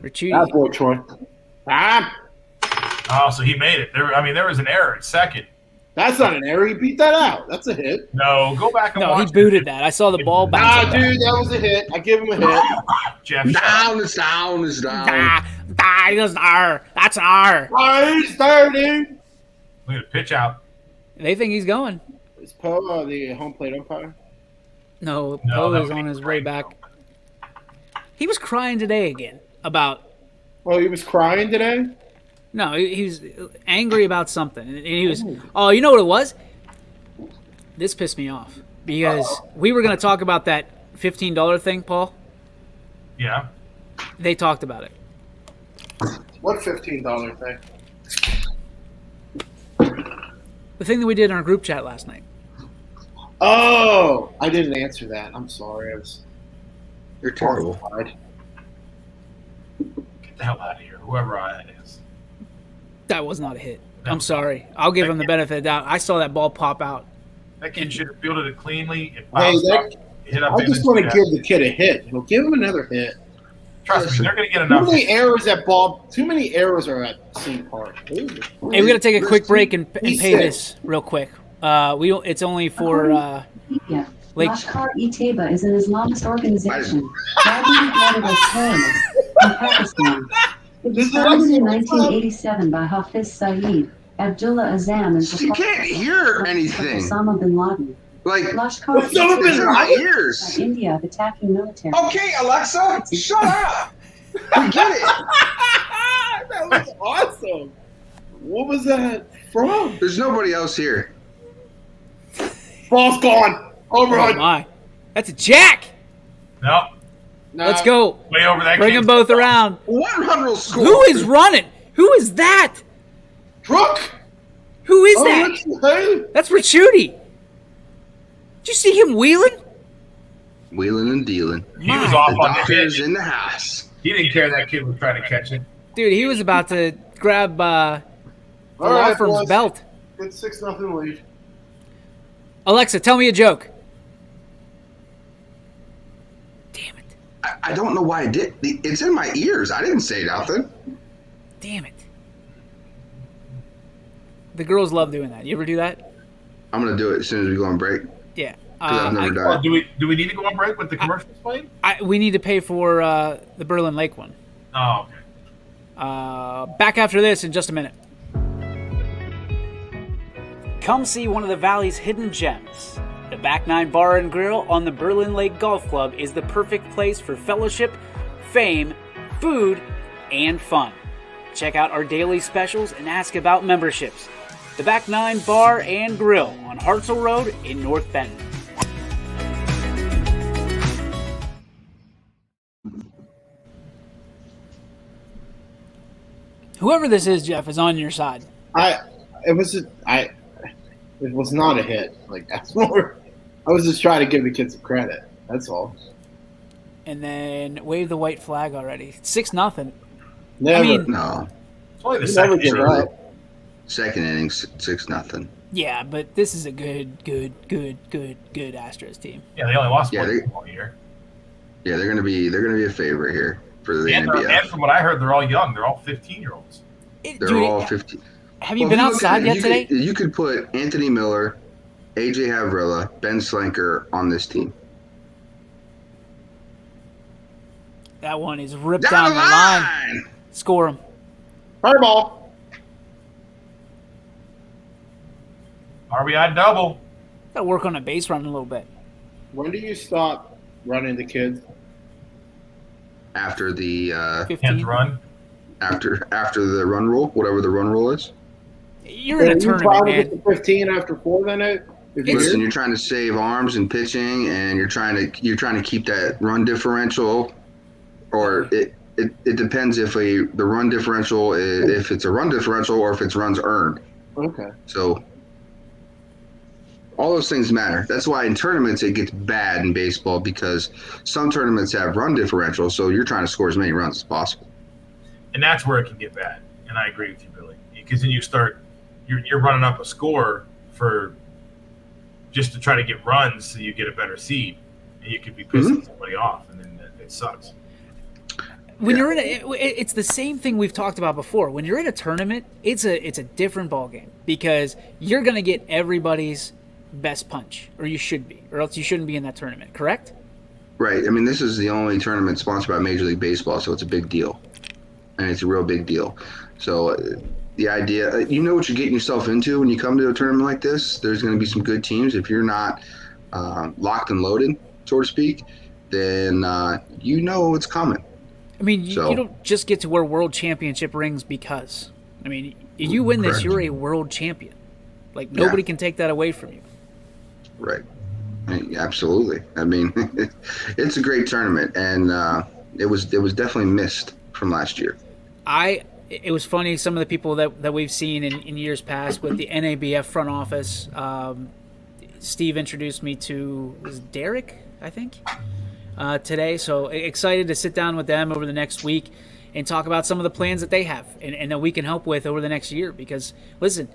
Speaker 3: Ricciuti.
Speaker 5: That boy, Troy.
Speaker 6: Oh, so he made it. There was an error at second.
Speaker 5: That's not an error. He beat that out. That's a hit.
Speaker 6: No, go back and
Speaker 3: No,
Speaker 6: watch
Speaker 3: he booted that. I saw the ball bounce.
Speaker 5: Dude, that was a hit. I give him a hit.
Speaker 6: Jeff.
Speaker 4: Down, it's down, it's down.
Speaker 3: He goes, R. That's an R.
Speaker 5: He's starting.
Speaker 6: Look at the pitch out.
Speaker 3: They think he's going.
Speaker 5: Is Poe the home plate umpire?
Speaker 3: No,
Speaker 6: No,
Speaker 3: Poe
Speaker 6: that
Speaker 3: is
Speaker 6: would
Speaker 3: on
Speaker 6: be
Speaker 3: his way
Speaker 6: great.
Speaker 3: back. He was crying today again about.
Speaker 5: Oh, he was crying today?
Speaker 3: No, he was angry about something. And he was, oh, you know what it was? This pissed me off because we were going to talk about that $15 thing, Paul.
Speaker 6: Yeah.
Speaker 3: They talked about it.
Speaker 5: What $15 thing?
Speaker 3: The thing that we did in our group chat last night.
Speaker 5: Oh, I didn't answer that. I'm sorry. I was
Speaker 4: You're terrible.
Speaker 5: horrified.
Speaker 6: Get the hell out of here, whoever that is.
Speaker 3: That was not a hit. I'm sorry. I'll give him the benefit of the doubt. I saw that ball pop out.
Speaker 6: That kid should have fielded it cleanly. It
Speaker 5: Hey,
Speaker 6: bounced up, hit up
Speaker 5: I
Speaker 6: in
Speaker 5: just
Speaker 6: his
Speaker 5: want to
Speaker 6: chest.
Speaker 5: give the kid a hit. We'll give him another hit.
Speaker 6: Trust me, they're going to get
Speaker 5: Too
Speaker 6: enough.
Speaker 5: many errors at ball. Too many errors are at St. Park.
Speaker 3: Hey, we got to take a quick break and pay
Speaker 5: He's sick.
Speaker 3: this real quick. We don't, it's only for
Speaker 7: Yeah.
Speaker 3: Lake.
Speaker 7: Lashkar-e-Taiba is an Islamist organization widely regarded as terrorist in Pakistan. It was founded in 1987 by Hafiz Saeed, Abdullah Azam, and
Speaker 4: You can't hear anything.
Speaker 7: Osama bin Laden.
Speaker 4: Like,
Speaker 5: Osama bin
Speaker 7: Lashkar-e-Taiba
Speaker 4: it's in my
Speaker 7: by
Speaker 4: ears.
Speaker 7: India of attacking military.
Speaker 4: Okay, Alexa, shut up. I get it.
Speaker 5: That was awesome. What was that from?
Speaker 4: There's nobody else here.
Speaker 5: Ball's gone.
Speaker 3: Oh
Speaker 5: Overrun.
Speaker 3: my. That's a jack.
Speaker 6: No,
Speaker 3: Let's go.
Speaker 6: way over that.
Speaker 3: Bring
Speaker 6: kid's
Speaker 3: them both
Speaker 6: head.
Speaker 3: around.
Speaker 4: 100 score.
Speaker 3: Who is running? Who is that?
Speaker 5: Drunk.
Speaker 3: Who is
Speaker 5: Oh,
Speaker 3: that?
Speaker 5: hey.
Speaker 3: That's Ricciuti. Did you see him wheeling?
Speaker 4: Wheeling and dealing.
Speaker 6: He was
Speaker 3: My.
Speaker 6: off
Speaker 4: The
Speaker 6: on the
Speaker 4: doctor's
Speaker 6: hitch.
Speaker 4: in the house.
Speaker 6: He didn't care that kid was trying to catch it.
Speaker 3: Dude, he was about to grab the
Speaker 5: All
Speaker 3: law
Speaker 5: right,
Speaker 3: firm's
Speaker 5: boys.
Speaker 3: belt.
Speaker 5: It's 6-0 lead.
Speaker 3: Alexa, tell me a joke. Damn it.
Speaker 4: I don't know why I did. It's in my ears. I didn't say nothing.
Speaker 3: Damn it. The girls love doing that. You ever do that?
Speaker 4: I'm gonna do it as soon as we go on break.
Speaker 3: Yeah.
Speaker 4: 'Cause I've never done
Speaker 6: Well,
Speaker 4: it.
Speaker 6: do we need to go on break with the commercials playing?
Speaker 3: We need to pay for the Berlin Lake one.
Speaker 6: Oh, okay.
Speaker 3: Back after this in just a minute. Come see one of the Valley's hidden gems. The Back Nine Bar and Grill on the Berlin Lake Golf Club is the perfect place for fellowship, fame, food, and fun. Check out our daily specials and ask about memberships. The Back Nine Bar and Grill on Hartzell Road in North Benton. Whoever this is, Jeff, is on your side.
Speaker 5: It was not a hit. Like, that's more. I was just trying to give the kids some credit. That's all.
Speaker 3: And then wave the white flag already. 6-0.
Speaker 5: Never.
Speaker 3: I mean,
Speaker 4: No.
Speaker 6: It's only the
Speaker 5: You never
Speaker 6: second
Speaker 5: give
Speaker 6: inning.
Speaker 5: up.
Speaker 4: Second inning, 6-0.
Speaker 3: yeah, but this is a good Astros team.
Speaker 6: Yeah, they only lost
Speaker 4: Yeah,
Speaker 6: one all year.
Speaker 4: Yeah, they're gonna be a favorite here for the
Speaker 6: And
Speaker 4: NBF.
Speaker 6: from what I heard, they're all young. They're all 15-year-olds.
Speaker 4: They're all 50.
Speaker 3: Have you
Speaker 4: Well,
Speaker 3: been
Speaker 4: if look
Speaker 3: outside
Speaker 4: at
Speaker 3: yet
Speaker 4: it,
Speaker 3: today?
Speaker 4: You could put Anthony Miller, AJ Havrilla, Ben Slanker on this team.
Speaker 3: That one is ripped down the line. Score him.
Speaker 5: Fireball.
Speaker 6: RBI double.
Speaker 3: Got to work on a base run a little bit.
Speaker 5: When do you stop running the kids?
Speaker 4: After the
Speaker 3: 15.
Speaker 6: Can't run.
Speaker 4: after the run rule, whatever the run rule is.
Speaker 3: You're in a
Speaker 5: You
Speaker 3: tournament,
Speaker 5: probably
Speaker 3: man.
Speaker 5: get to 15 after 4 then it?
Speaker 4: Listen, you're trying to save arms and pitching, and you're trying to keep that run differential, or it depends if the run differential if it's a run differential or if it's runs earned.
Speaker 5: Okay.
Speaker 4: So all those things matter. That's why in tournaments it gets bad in baseball, because some tournaments have run differential, so you're trying to score as many runs as possible.
Speaker 6: And that's where it can get bad. And I agree with you, Billy. Because then you're running up a score for just to try to get runs so you get a better seed. And you could be pissing somebody off, and then it sucks.
Speaker 3: When you're in it's the same thing we've talked about before. When you're in a tournament, it's a different ballgame, because you're going to get everybody's best punch, or you should be, or else you shouldn't be in that tournament, correct?
Speaker 4: Right. I mean, this is the only tournament sponsored by Major League Baseball, so it's a big deal. And it's a real big deal. So the idea, you know what you're getting yourself into when you come to a tournament like this. There's going to be some good teams. If you're not locked and loaded, so to speak, then you know what's coming.
Speaker 3: I mean, you don't just get to wear world championship rings because. I mean, if you win this,
Speaker 4: Correct.
Speaker 3: you're a world champion. Like, nobody can take that away from you.
Speaker 4: Right. Absolutely. I mean, it's a great tournament, and it was definitely missed from last year.
Speaker 3: It was funny, some of the people that we've seen in years past with the NABF front office. Steve introduced me to, was it Derek, I think, today. So excited to sit down with them over the next week and talk about some of the plans that they have and that we can help with over the next year. Because, listen,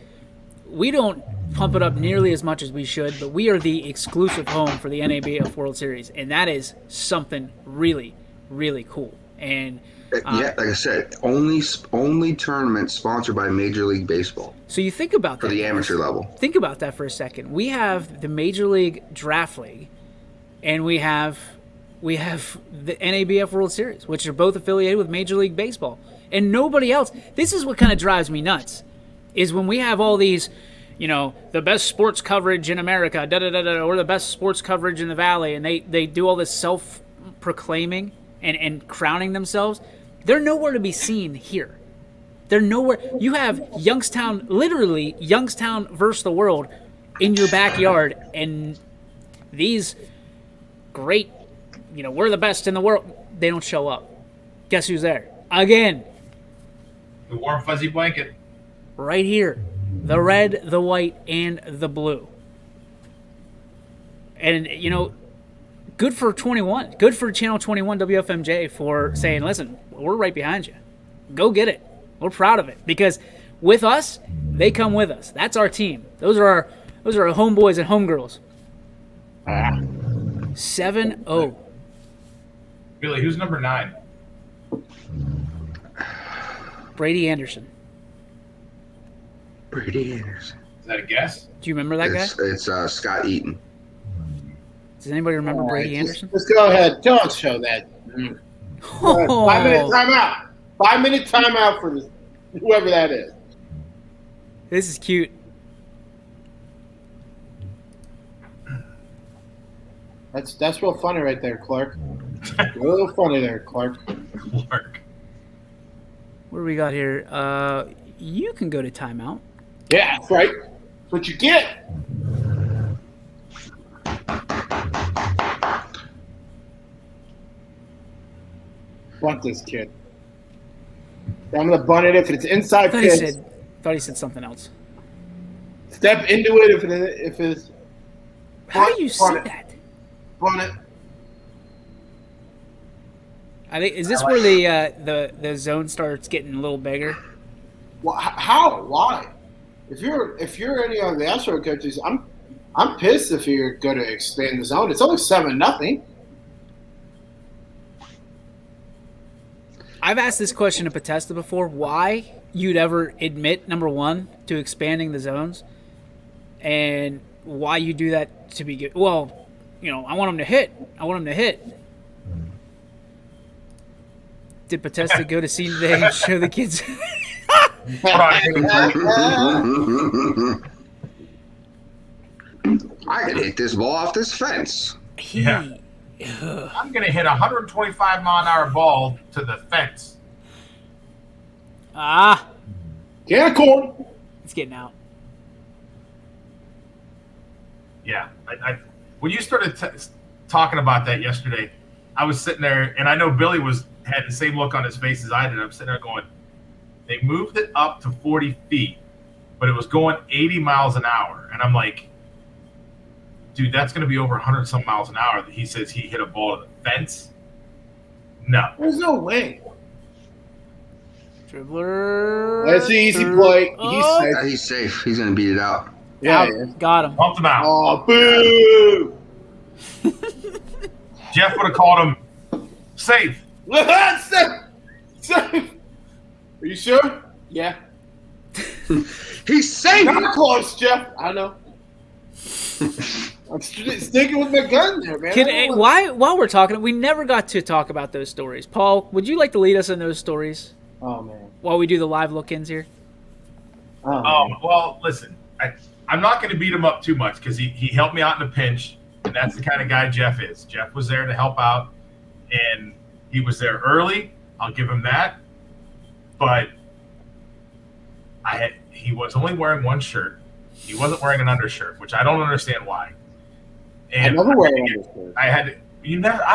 Speaker 3: we don't pump it up nearly as much as we should, but we are the exclusive home for the NABF World Series, and that is something really, really cool. And
Speaker 4: yeah, like I said, only tournament sponsored by Major League Baseball.
Speaker 3: So you think about that
Speaker 4: for the amateur level.
Speaker 3: Think about that for a second. We have the Major League Draft League, and we have the NABF World Series, which are both affiliated with Major League Baseball, and nobody else. This is what kind of drives me nuts, is when we have all these, the best sports coverage in America, or the best sports coverage in the Valley, and they do all this self-proclaiming and crowning themselves. They're nowhere to be seen here. They're nowhere. You have Youngstown, literally Youngstown versus the world in your backyard, and these great, we're the best in the world. They don't show up. Guess who's there? Again.
Speaker 6: The warm fuzzy blanket.
Speaker 3: Right here. The red, the white, and the blue. And, good for 21. Good for Channel 21 WFMJ for saying, listen, we're right behind you. Go get it. We're proud of it because with us, they come with us. That's our team. Those are our homeboys and homegirls. 7-0.
Speaker 6: Billy, who's number 9?
Speaker 3: Brady Anderson.
Speaker 4: Brady Anderson.
Speaker 6: Is that a guess?
Speaker 3: Do you remember that guy?
Speaker 4: It's Scott Eaton.
Speaker 3: Does anybody remember Brady Anderson?
Speaker 5: Let's go ahead. Don't show that.
Speaker 3: Oh.
Speaker 5: 5-minute timeout. 5-minute timeout for whoever that is.
Speaker 3: This is cute.
Speaker 5: That's real funny right there, Clark. Real funny there, Clark.
Speaker 6: Clark.
Speaker 3: What do we got here? You can go to timeout.
Speaker 5: Yeah, that's right. That's what you get. Bunt this kid. I'm gonna bunt it if it's inside
Speaker 3: Thought
Speaker 5: pitch.
Speaker 3: he said something else.
Speaker 5: Step into it if it's.
Speaker 3: How do you see
Speaker 5: bunt it.
Speaker 3: that?
Speaker 5: Bunt it.
Speaker 3: I think is this where the zone starts getting a little bigger?
Speaker 5: Well, how? Why? If you're any of the Astro coaches, I'm pissed if you're going to expand the zone. It's only 7-0.
Speaker 3: I've asked this question to Potesta before. Why you'd ever admit, number one, to expanding the zones, and why you do that to begin. Well, I want him to hit. Did Potesta go to scene today and show the kids?
Speaker 4: I can hit this ball off this fence.
Speaker 6: Yeah. I'm going to hit a 125-mile-an-hour ball to the fence.
Speaker 5: Can of corn.
Speaker 3: It's getting out.
Speaker 6: Yeah. When you started talking about that yesterday, I was sitting there, and I know Billy had the same look on his face as I did. I'm sitting there going, they moved it up to 40 feet, but it was going 80 miles an hour. And I'm like, dude, that's going to be over 100-some miles an hour. He says he hit a ball to the fence. No.
Speaker 5: There's no way.
Speaker 3: Dribbler.
Speaker 5: That's the easy play.
Speaker 3: Oh.
Speaker 5: He's safe.
Speaker 4: He's safe. He's going to beat it out.
Speaker 5: Yeah.
Speaker 3: Got him.
Speaker 6: Bumped him out.
Speaker 5: Oh, boo!
Speaker 6: Jeff would have called him safe.
Speaker 5: Safe. Are you sure? Yeah.
Speaker 4: He's safe.
Speaker 5: Not close, Jeff. I know. I'm sticking with my gun there, man.
Speaker 3: While we're talking, we never got to talk about those stories. Paul, would you like to lead us in those stories?
Speaker 5: Oh, man.
Speaker 3: While we do the live look-ins here?
Speaker 6: Well, listen, I'm not going to beat him up too much because he helped me out in a pinch, and that's the kind of guy Jeff is. Jeff was there to help out, and he was there early. I'll give him that. But he was only wearing one shirt. He wasn't wearing an undershirt, which I don't understand why. And
Speaker 5: I never wear an undershirt.
Speaker 6: I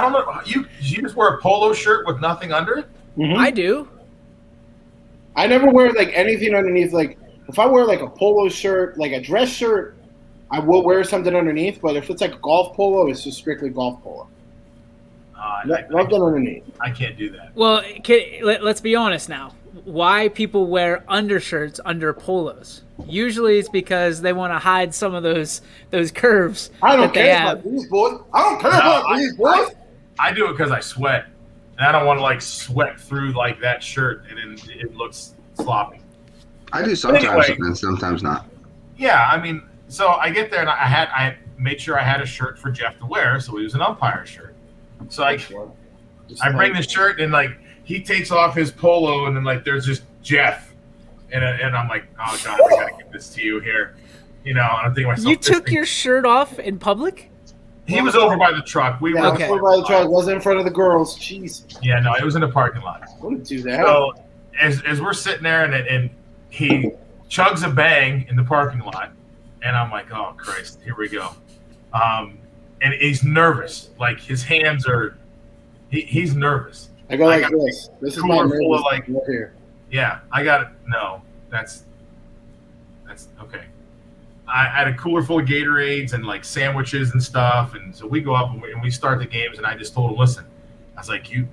Speaker 6: don't know. You just wear a polo shirt with nothing under it?
Speaker 5: Mm-hmm.
Speaker 3: I do.
Speaker 5: I never wear anything underneath. If I wear a polo shirt, a dress shirt, I will wear something underneath. But if it's a golf polo, it's just strictly golf polo. Nothing underneath.
Speaker 6: I can't do that.
Speaker 3: Well, let's be honest now. Why people wear undershirts under polos? Usually it's because they want to hide some of those curves.
Speaker 5: I don't care
Speaker 3: have.
Speaker 5: about these boys. I don't care about these boys.
Speaker 6: I do it because I sweat. And I don't want to sweat through that shirt and then it looks sloppy.
Speaker 4: I do sometimes,
Speaker 6: anyway,
Speaker 4: and sometimes not.
Speaker 6: Yeah, so I get there and I made sure I had a shirt for Jeff to wear, so he was an umpire shirt. So I bring the shirt and he takes off his polo and then there's just Jeff, and I'm like, oh God, I gotta give this to you here, and I'm thinking to myself,
Speaker 3: you took your shirt off in public?
Speaker 6: He was over by the truck. We were
Speaker 3: okay.
Speaker 5: Over by the truck. Wasn't in front of the girls. Jeez.
Speaker 6: Yeah, no, it was in the parking lot.
Speaker 5: I wouldn't do that.
Speaker 6: So as we're sitting there and he chugs a bang in the parking lot, and I'm like, oh Christ, here we go. And he's nervous. His hands are. He's nervous.
Speaker 5: I go this. This is my nervous. Right here.
Speaker 6: Yeah, I got it. No, that's okay. I had a cooler full of Gatorades and like sandwiches and stuff. And so we go up and we start the games. And I just told him, listen, I was like, you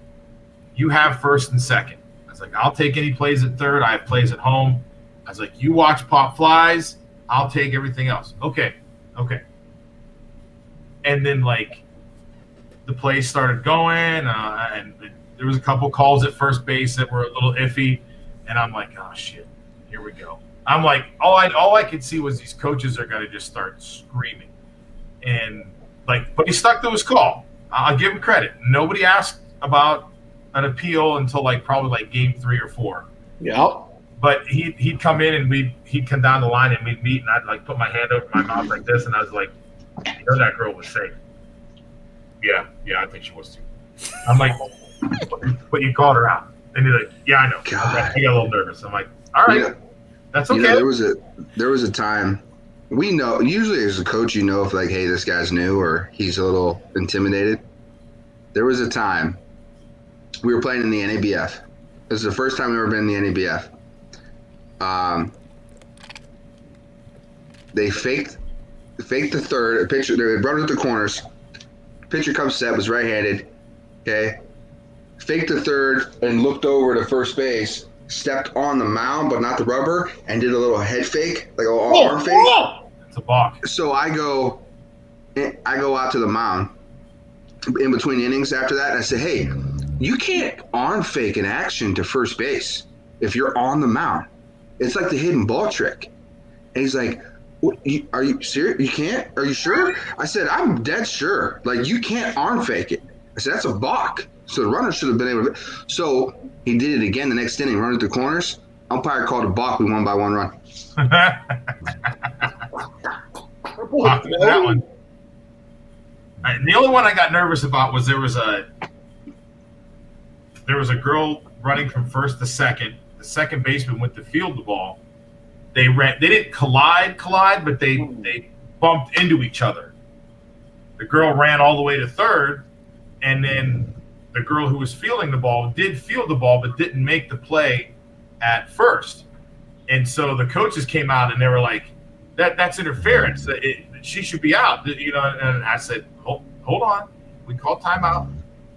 Speaker 6: have first and second. I was like, I'll take any plays at third. I have plays at home. I was like, you watch pop flies. I'll take everything else. Okay. And then like the plays started going, and there was a couple calls at first base that were a little iffy, and I'm like, oh shit, here we go. I'm like, all I could see was these coaches are gonna just start screaming, and like, but he stuck to his call. I'll give him credit. Nobody asked about an appeal until like probably like game 3 or 4.
Speaker 5: Yep.
Speaker 6: But he'd come in and he'd come down the line and we'd meet, and I'd like put my hand over my mouth like this, and I was like, you know that girl was safe. Yeah, I think she was too. I'm like, but you called her out. And he's like, yeah, I know. I got a little nervous. I'm like, all right, that's okay.
Speaker 4: There was a time, we know, usually as a coach, you know if like, hey, this guy's new or he's a little intimidated. There was a time we were playing in the NABF. This is the first time we've ever been in the NABF. They faked the third. A pitcher, they brought it to the corners. Pitcher comes set, was right-handed. Okay, faked the third and looked over to first base. Stepped on the mound, but not the rubber, and did a little head fake, like an arm fake.
Speaker 6: It's a balk.
Speaker 4: So I go out to the mound in between innings after that, and I say, hey, you can't arm fake an action to first base if you're on the mound. It's like the hidden ball trick. And he's like, are you serious? You can't? Are you sure? I said, I'm dead sure. Like, you can't arm fake it. I said, that's a balk. So the runner should have been able to. So he did it again the next inning, running through corners. Umpire called a balk. We won by 1 run.
Speaker 6: That one. The only one I got nervous about was there was a girl running from first to second. The second baseman went to field the ball. They didn't collide, but they bumped into each other. The girl ran all the way to third, and then the girl who was fielding the ball did field the ball, but didn't make the play at first. And so the coaches came out and they were like, "That's interference. She should be out." You know, and I said, "Hold on." We called timeout.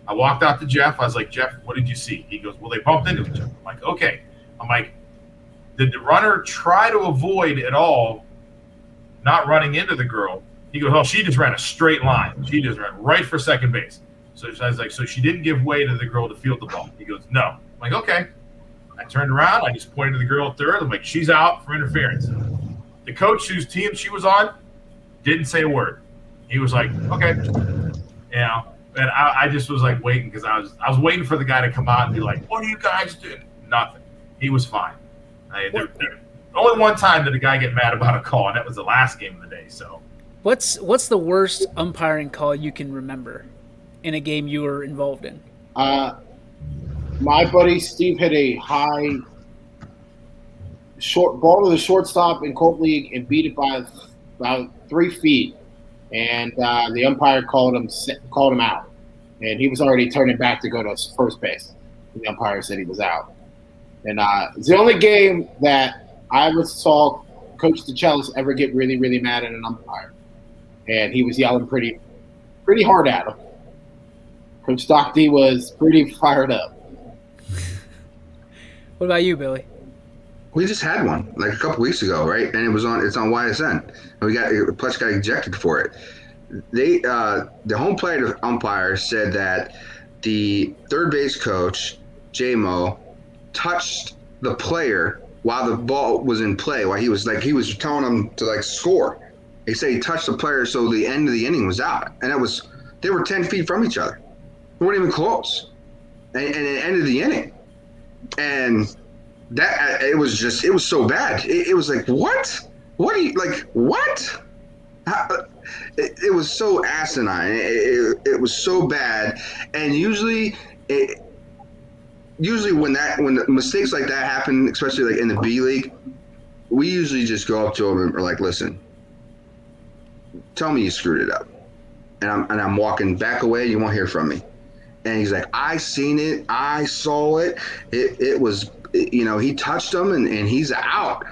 Speaker 6: I walked out to Jeff. I was like, "Jeff, what did you see?" He goes, "Well, they bumped into each other." I'm like, "Okay." I'm like, did the runner try to avoid at all not running into the girl? He goes, "Oh, she just ran a straight line. She just ran right for second base." So I was like, "So she didn't give way to the girl to field the ball?" He goes, "No." I'm like, "Okay." I turned around. I just pointed to the girl at third. I'm like, "She's out for interference." The coach whose team she was on didn't say a word. He was like, "Okay." You know, and I just was like waiting because I was waiting for the guy to come out and be like, "What are you guys doing?" Nothing. He was fine. Only one time did a guy get mad about a call, and that was the last game of the day. So,
Speaker 3: what's the worst umpiring call you can remember in a game you were involved in?
Speaker 5: My buddy Steve hit a high short ball to the shortstop in Colt League and beat it by about 3 feet, and the umpire called him out, and he was already turning back to go to first base. The umpire said he was out. And it's the only game that I saw Coach DeChellis ever get really, really mad at an umpire. And he was yelling pretty hard at him. Coach Stockton was pretty fired up.
Speaker 3: What about you, Billy?
Speaker 4: We just had one like a couple weeks ago, right? And it's on YSN. And Plus got ejected for it. The home plate umpire said that the third base coach, J-Mo, touched the player while the ball was in play, while he was telling him to like score. He said he touched the player so the end of the inning was out, and they were 10 feet from each other. They weren't even close, and it ended the inning. And that it was so bad. It was like, what are you like? What? It was so asinine. It was so bad, and usually when the mistakes like that happen, especially like in the B League, we usually just go up to him and are like, "Listen, tell me you screwed it up," and I'm walking back away. You won't hear from me. And he's like, "I seen it. I saw it. It was, he touched him and he's out."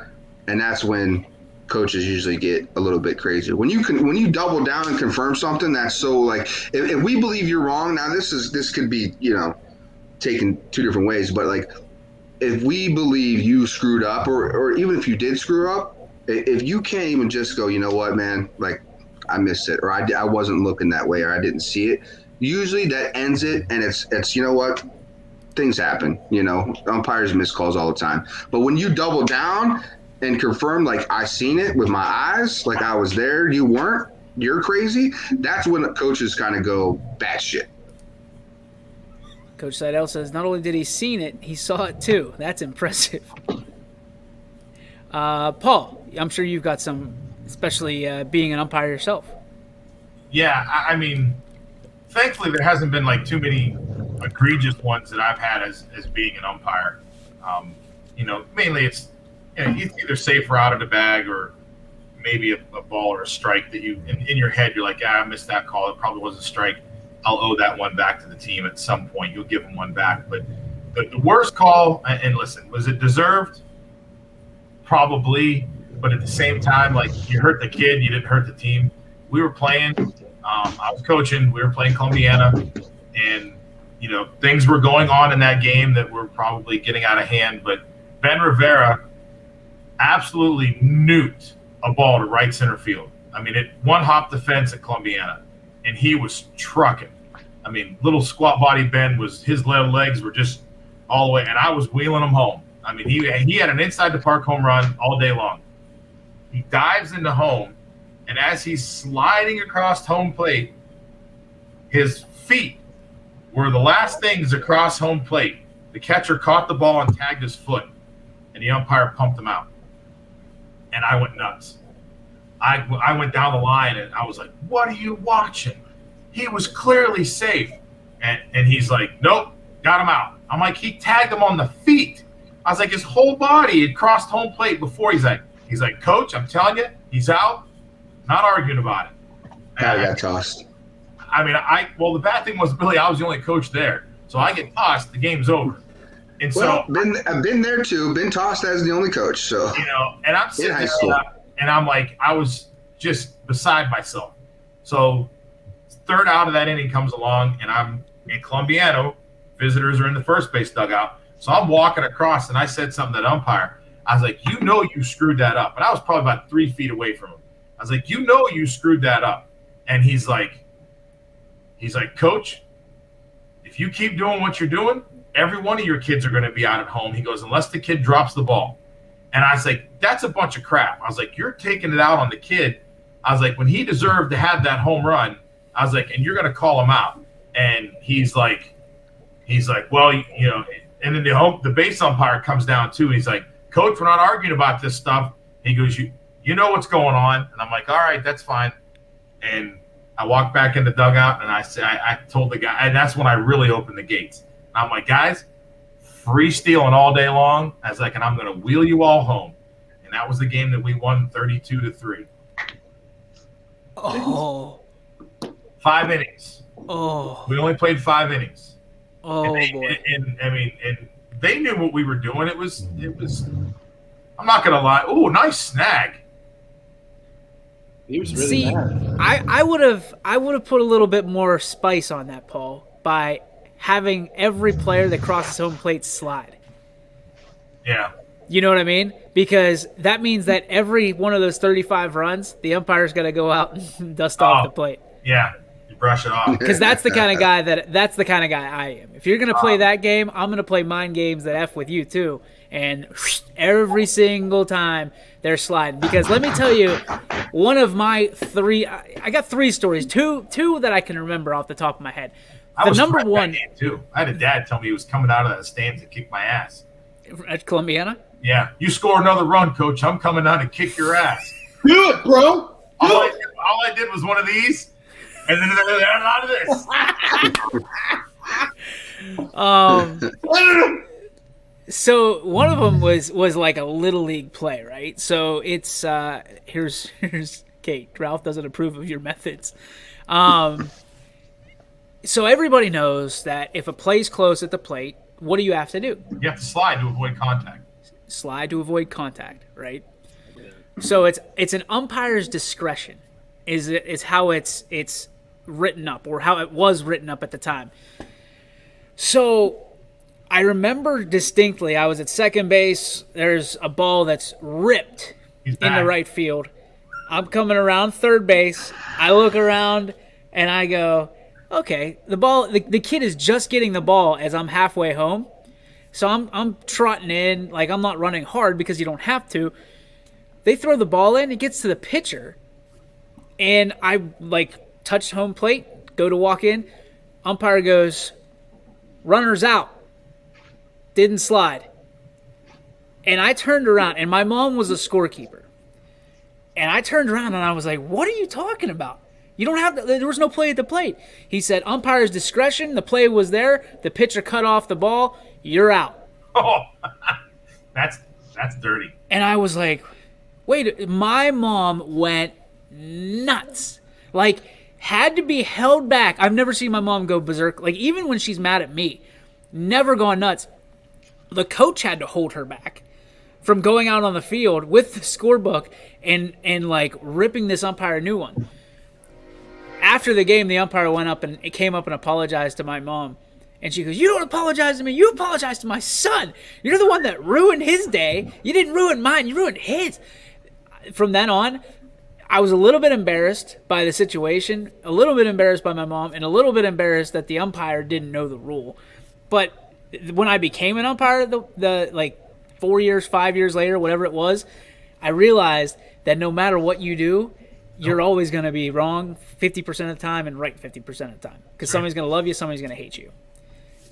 Speaker 4: And that's when coaches usually get a little bit crazy. When you double down and confirm something, that's so like if we believe you're wrong. Now this could be taken two different ways, but like if we believe you screwed up, or even if you did screw up, if you can't even just go, you know what, man, like I missed it, or I wasn't looking that way, or I didn't see it. Usually that ends it, and it's you know what, things happen. Umpires miss calls all the time. But when you double down and confirm, like I seen it with my eyes, like I was there, you weren't, you're crazy. That's when the coaches kind of go batshit.
Speaker 3: Coach Seidel says not only did he seen it, he saw it too. That's impressive. Paul, I'm sure you've got some, especially being an umpire yourself.
Speaker 6: Yeah, I mean, thankfully there hasn't been like too many egregious ones that I've had as being an umpire. Mainly it's either safe or out of the bag, or maybe a ball or a strike that you in your head you're like, I missed that call. It probably was a strike. I'll owe that one back to the team at some point. You'll give them one back. But the worst call, and listen, was it deserved? Probably. But at the same time, like, you hurt the kid, you didn't hurt the team. We were playing. I was coaching. We were playing Columbiana, and things were going on in that game that were probably getting out of hand. But Ben Rivera absolutely nuked a ball to right center field. I mean, it one-hopped the fence at Columbiana, and he was trucking. I mean, little squat body Ben his legs were just all the way, and I was wheeling him home. I mean, he had an inside the park home run all day long. He dives into home, and as he's sliding across home plate, his feet were the last things across home plate. The catcher caught the ball and tagged his foot, and the umpire pumped him out. And I went nuts. I went down the line, and I was like, what are you watching? He was clearly safe. And he's like, nope, got him out. I'm like, he tagged him on the feet. I was like, his whole body had crossed home plate before. He's like, Coach, I'm telling you, he's out. Not arguing about it.
Speaker 4: I got tossed.
Speaker 6: I mean, the bad thing was, Billy, I was the only coach there. So I get tossed, the game's over. And
Speaker 4: I've been there too. Been tossed as the only coach. So
Speaker 6: and I'm sitting there, and I'm like, I was just beside myself. So third out of that inning comes along, and I'm in Columbiano. Visitors are in the first base dugout. So I'm walking across, and I said something to the umpire. I was like, you screwed that up. And I was probably about 3 feet away from him. I was like, you screwed that up. And he's like, Coach, if you keep doing what you're doing, every one of your kids are going to be out at home. He goes, unless the kid drops the ball. And I was like, that's a bunch of crap. I was like, you're taking it out on the kid. I was like, when he deserved to have that home run, I was like, and you're going to call him out. And he's like, well, and then the base umpire comes down too. He's like, Coach, we're not arguing about this stuff. He goes, you know what's going on. And I'm like, all right, that's fine. And I walked back in the dugout, and I told the guy, and that's when I really opened the gates. And I'm like, guys, free stealing all day long. I was like, and I'm going to wheel you all home. And that was the game that we won 32-3.
Speaker 3: Oh.
Speaker 6: 5 innings.
Speaker 3: Oh.
Speaker 6: We only played 5 innings.
Speaker 3: Oh, boy.
Speaker 6: And they knew what we were doing. It was. I'm not going to lie. Oh, nice snag.
Speaker 5: He was really mad.
Speaker 3: I would have put a little bit more spice on that, Paul, by having every player that crosses home plate slide.
Speaker 6: Yeah.
Speaker 3: You know what I mean? Because that means that every one of those 35 runs, the umpire's got to go out and dust off the plate.
Speaker 6: Yeah. You brush it off.
Speaker 3: Because that's the kind of guy I am. If you're going to play that game, I'm going to play mind games that F with you too. And every single time they're sliding. Because let me tell you, one of my 3 – I got 3 stories, two that I can remember off the top of my head.
Speaker 6: I was number one game too. I had a dad tell me he was coming out of the stands to kick my ass.
Speaker 3: At Columbiana?
Speaker 6: Yeah. You score another run, Coach. I'm coming out to kick your ass.
Speaker 5: Do it, bro.
Speaker 6: All I did was one of these, and then out of this.
Speaker 3: So one of them was like a little league play, right? So it's here's Kate. Ralph doesn't approve of your methods. So everybody knows that if a play's close at the plate, what do you have to do?
Speaker 6: You have to slide to avoid contact.
Speaker 3: Slide to avoid contact, right? So it's an umpire's discretion is how it's written up, or how it was written up at the time. So I remember distinctly, I was at second base. There's a ball that's ripped in the right field. I'm coming around third base. I look around and I go, okay, the kid is just getting the ball as I'm halfway home. So I'm trotting in, like I'm not running hard because you don't have to. They throw the ball in, it gets to the pitcher, and I like touch home plate, go to walk in. Umpire goes, runner's out. Didn't slide. And I turned around, and my mom was a scorekeeper. And I turned around and I was like, what are you talking about? You don't have to, there was no play at the plate. He said, umpire's discretion, the play was there, the pitcher cut off the ball, you're out.
Speaker 6: Oh, that's dirty.
Speaker 3: And I was like, wait, my mom went nuts. Like, had to be held back. I've never seen my mom go berserk. Like, even when she's mad at me, never gone nuts. The coach had to hold her back from going out on the field with the scorebook and like ripping this umpire a new one. After the game, the umpire went up and came up and apologized to my mom. And she goes, you don't apologize to me. You apologize to my son. You're the one that ruined his day. You didn't ruin mine. You ruined his. From then on, I was a little bit embarrassed by the situation, a little bit embarrassed by my mom, and a little bit embarrassed that the umpire didn't know the rule. But when I became an umpire, the like 4 years, 5 years later, whatever it was, I realized that no matter what you do, you're always going to be wrong 50% of the time and right 50% of the time. Because somebody's going to love you, somebody's going to hate you.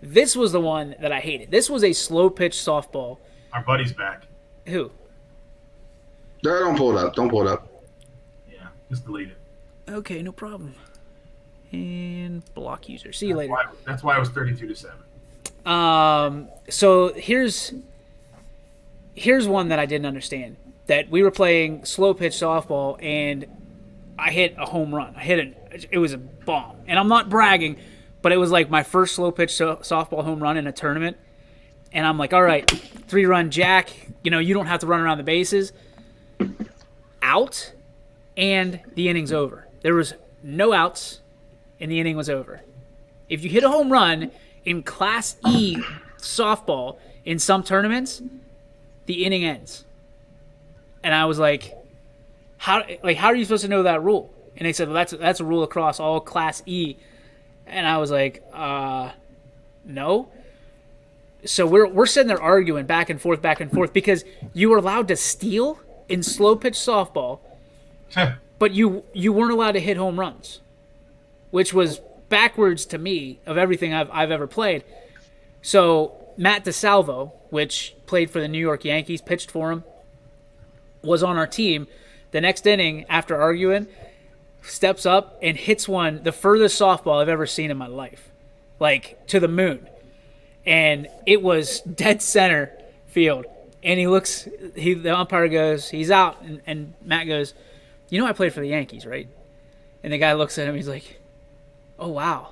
Speaker 3: This was the one that I hated. This was a slow pitch softball.
Speaker 6: Our buddy's back.
Speaker 3: Who?
Speaker 4: No, don't pull it up. Don't pull it up.
Speaker 6: Yeah, just delete it.
Speaker 3: Okay, no problem. And block user. See you later.
Speaker 6: That's why it was 32-7.
Speaker 3: So here's one that I didn't understand. That we were playing slow pitch softball and I hit a home run. It was a bomb. And I'm not bragging, but it was like my first slow pitch softball home run in a tournament. And I'm like, all right, 3-run jack. You know, you don't have to run around the bases. Out, and the inning's over. There was no outs, and the inning was over. If you hit a home run in Class E softball in some tournaments, the inning ends. And I was like, how are you supposed to know that rule? And they said, well, that's a rule across all Class E. And I was like, no. So we're sitting there arguing back and forth, because you were allowed to steal in slow pitch softball, but you weren't allowed to hit home runs, which was backwards to me of everything I've ever played. So Matt DeSalvo, which played for the New York Yankees, pitched for him, was on our team. The next inning, after arguing, steps up and hits one, the furthest softball I've ever seen in my life, like to the moon. And it was dead center field. And the umpire goes, he's out. And Matt goes, you know I played for the Yankees, right? And the guy looks at him, he's like, oh, wow.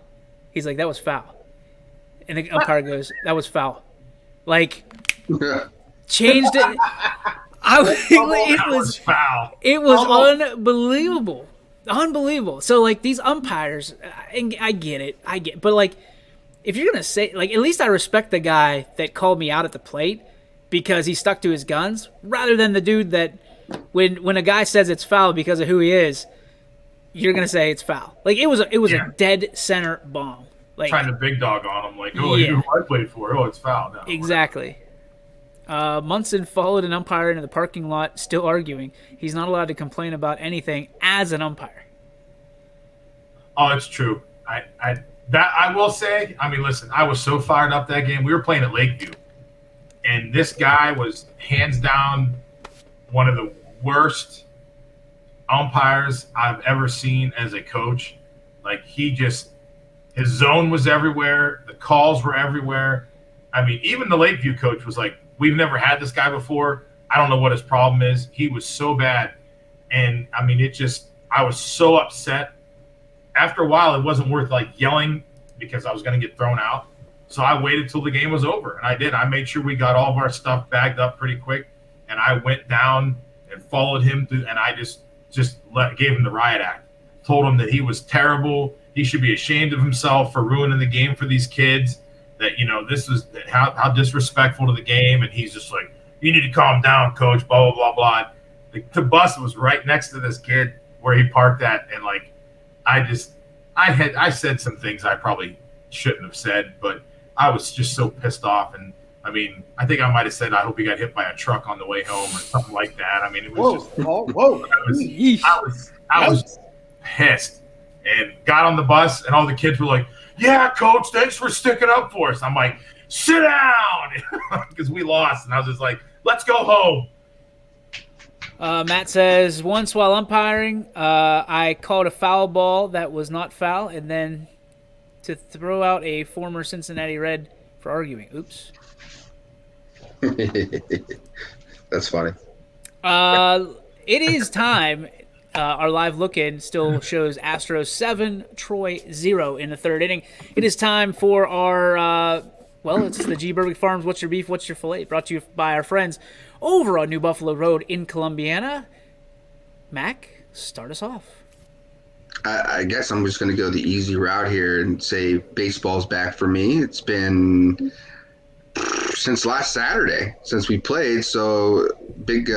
Speaker 3: He's like, that was foul. And the umpire goes, that was foul. Like, changed it. It was foul. It was unbelievable. Unbelievable. So, like, these umpires, and I get it. But, like, if you're going to say, like, at least I respect the guy that called me out at the plate because he stuck to his guns, rather than the dude that when a guy says it's foul because of who he is, you're going to say it's foul. Like, it was a dead center bomb. Like,
Speaker 6: trying to big dog on him, like, oh, you know who I played for. Oh, it's foul. No,
Speaker 3: exactly. Munson followed an umpire into the parking lot, still arguing. He's not allowed to complain about anything as an umpire.
Speaker 6: Oh, it's true. I will say, I mean, listen, I was so fired up that game. We were playing at Lakeview, and this guy was hands down one of the worst umpires I've ever seen as a coach. Like, his zone was everywhere. The calls were everywhere. I mean, even the Lakeview coach was like, we've never had this guy before. I don't know what his problem is. He was so bad. And, I mean, I was so upset. After a while, it wasn't worth, like, yelling because I was going to get thrown out. So I waited till the game was over, and I did. I made sure we got all of our stuff bagged up pretty quick, and I went down and followed him through, and I just gave him the riot act. Told him that he was terrible. He should be ashamed of himself for ruining the game for these kids. That, this was how disrespectful to the game. And he's just like, you need to calm down, coach, blah, blah, blah, blah. The bus was right next to this kid where he parked at. And like, I said some things I probably shouldn't have said, but I was just so pissed off. And I mean, I think I might have said, I hope he got hit by a truck on the way home or something like that. I mean, it was I was pissed and got on the bus, and all the kids were like, yeah, coach, thanks for sticking up for us. I'm like, sit down, because we lost. And I was just like, let's go home.
Speaker 3: Matt says, once while umpiring, I called a foul ball that was not foul, and then to throw out a former Cincinnati Red for arguing. Oops.
Speaker 4: That's funny.
Speaker 3: It is time. Our live look-in still shows Astros 7, Troy 0 in the third inning. It is time for our, it's the G. Berwick Farms What's Your Beef, What's Your Filet, brought to you by our friends over on New Buffalo Road in Columbiana. Mac, start us off.
Speaker 4: I guess I'm just going to go the easy route here and say baseball's back for me. It's been since last Saturday since we played, so big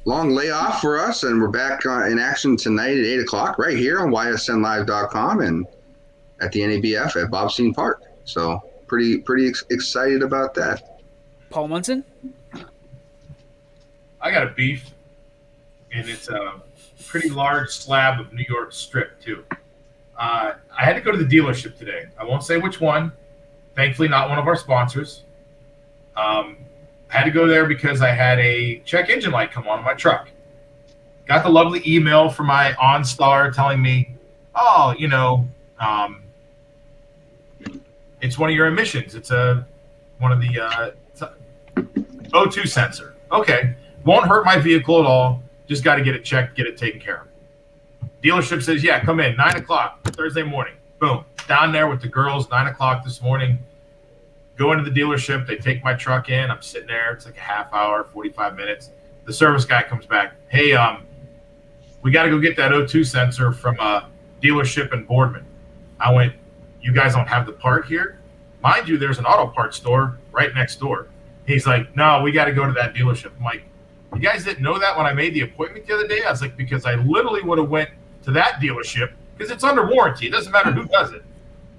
Speaker 4: long layoff for us, and we're back in action tonight at 8 o'clock right here on ysnlive.com and at the NABF at Bobstein Park. So pretty excited about that.
Speaker 3: Paul Munson?
Speaker 6: I got a beef, and it's a pretty large slab of New York strip, too. I had to go to the dealership today. I won't say which one. Thankfully, not one of our sponsors. Had to go there because I had a check engine light come on in my truck. Got the lovely email from my OnStar telling me, it's one of your emissions. It's one of the O2 sensor. Okay, won't hurt my vehicle at all. Just got to get it checked, get it taken care of. Dealership says, yeah, come in, 9 o'clock, Thursday morning. Boom, down there with the girls, 9 o'clock this morning. Go into the dealership. They take my truck in. I'm sitting there. It's like a half hour, 45 minutes. The service guy comes back. Hey, we got to go get that O2 sensor from a dealership in Boardman. I went, you guys don't have the part here? Mind you, there's an auto parts store right next door. He's like, no, we got to go to that dealership. I'm like, you guys didn't know that when I made the appointment the other day? I was like, because I literally would have went to that dealership because it's under warranty. It doesn't matter who does it.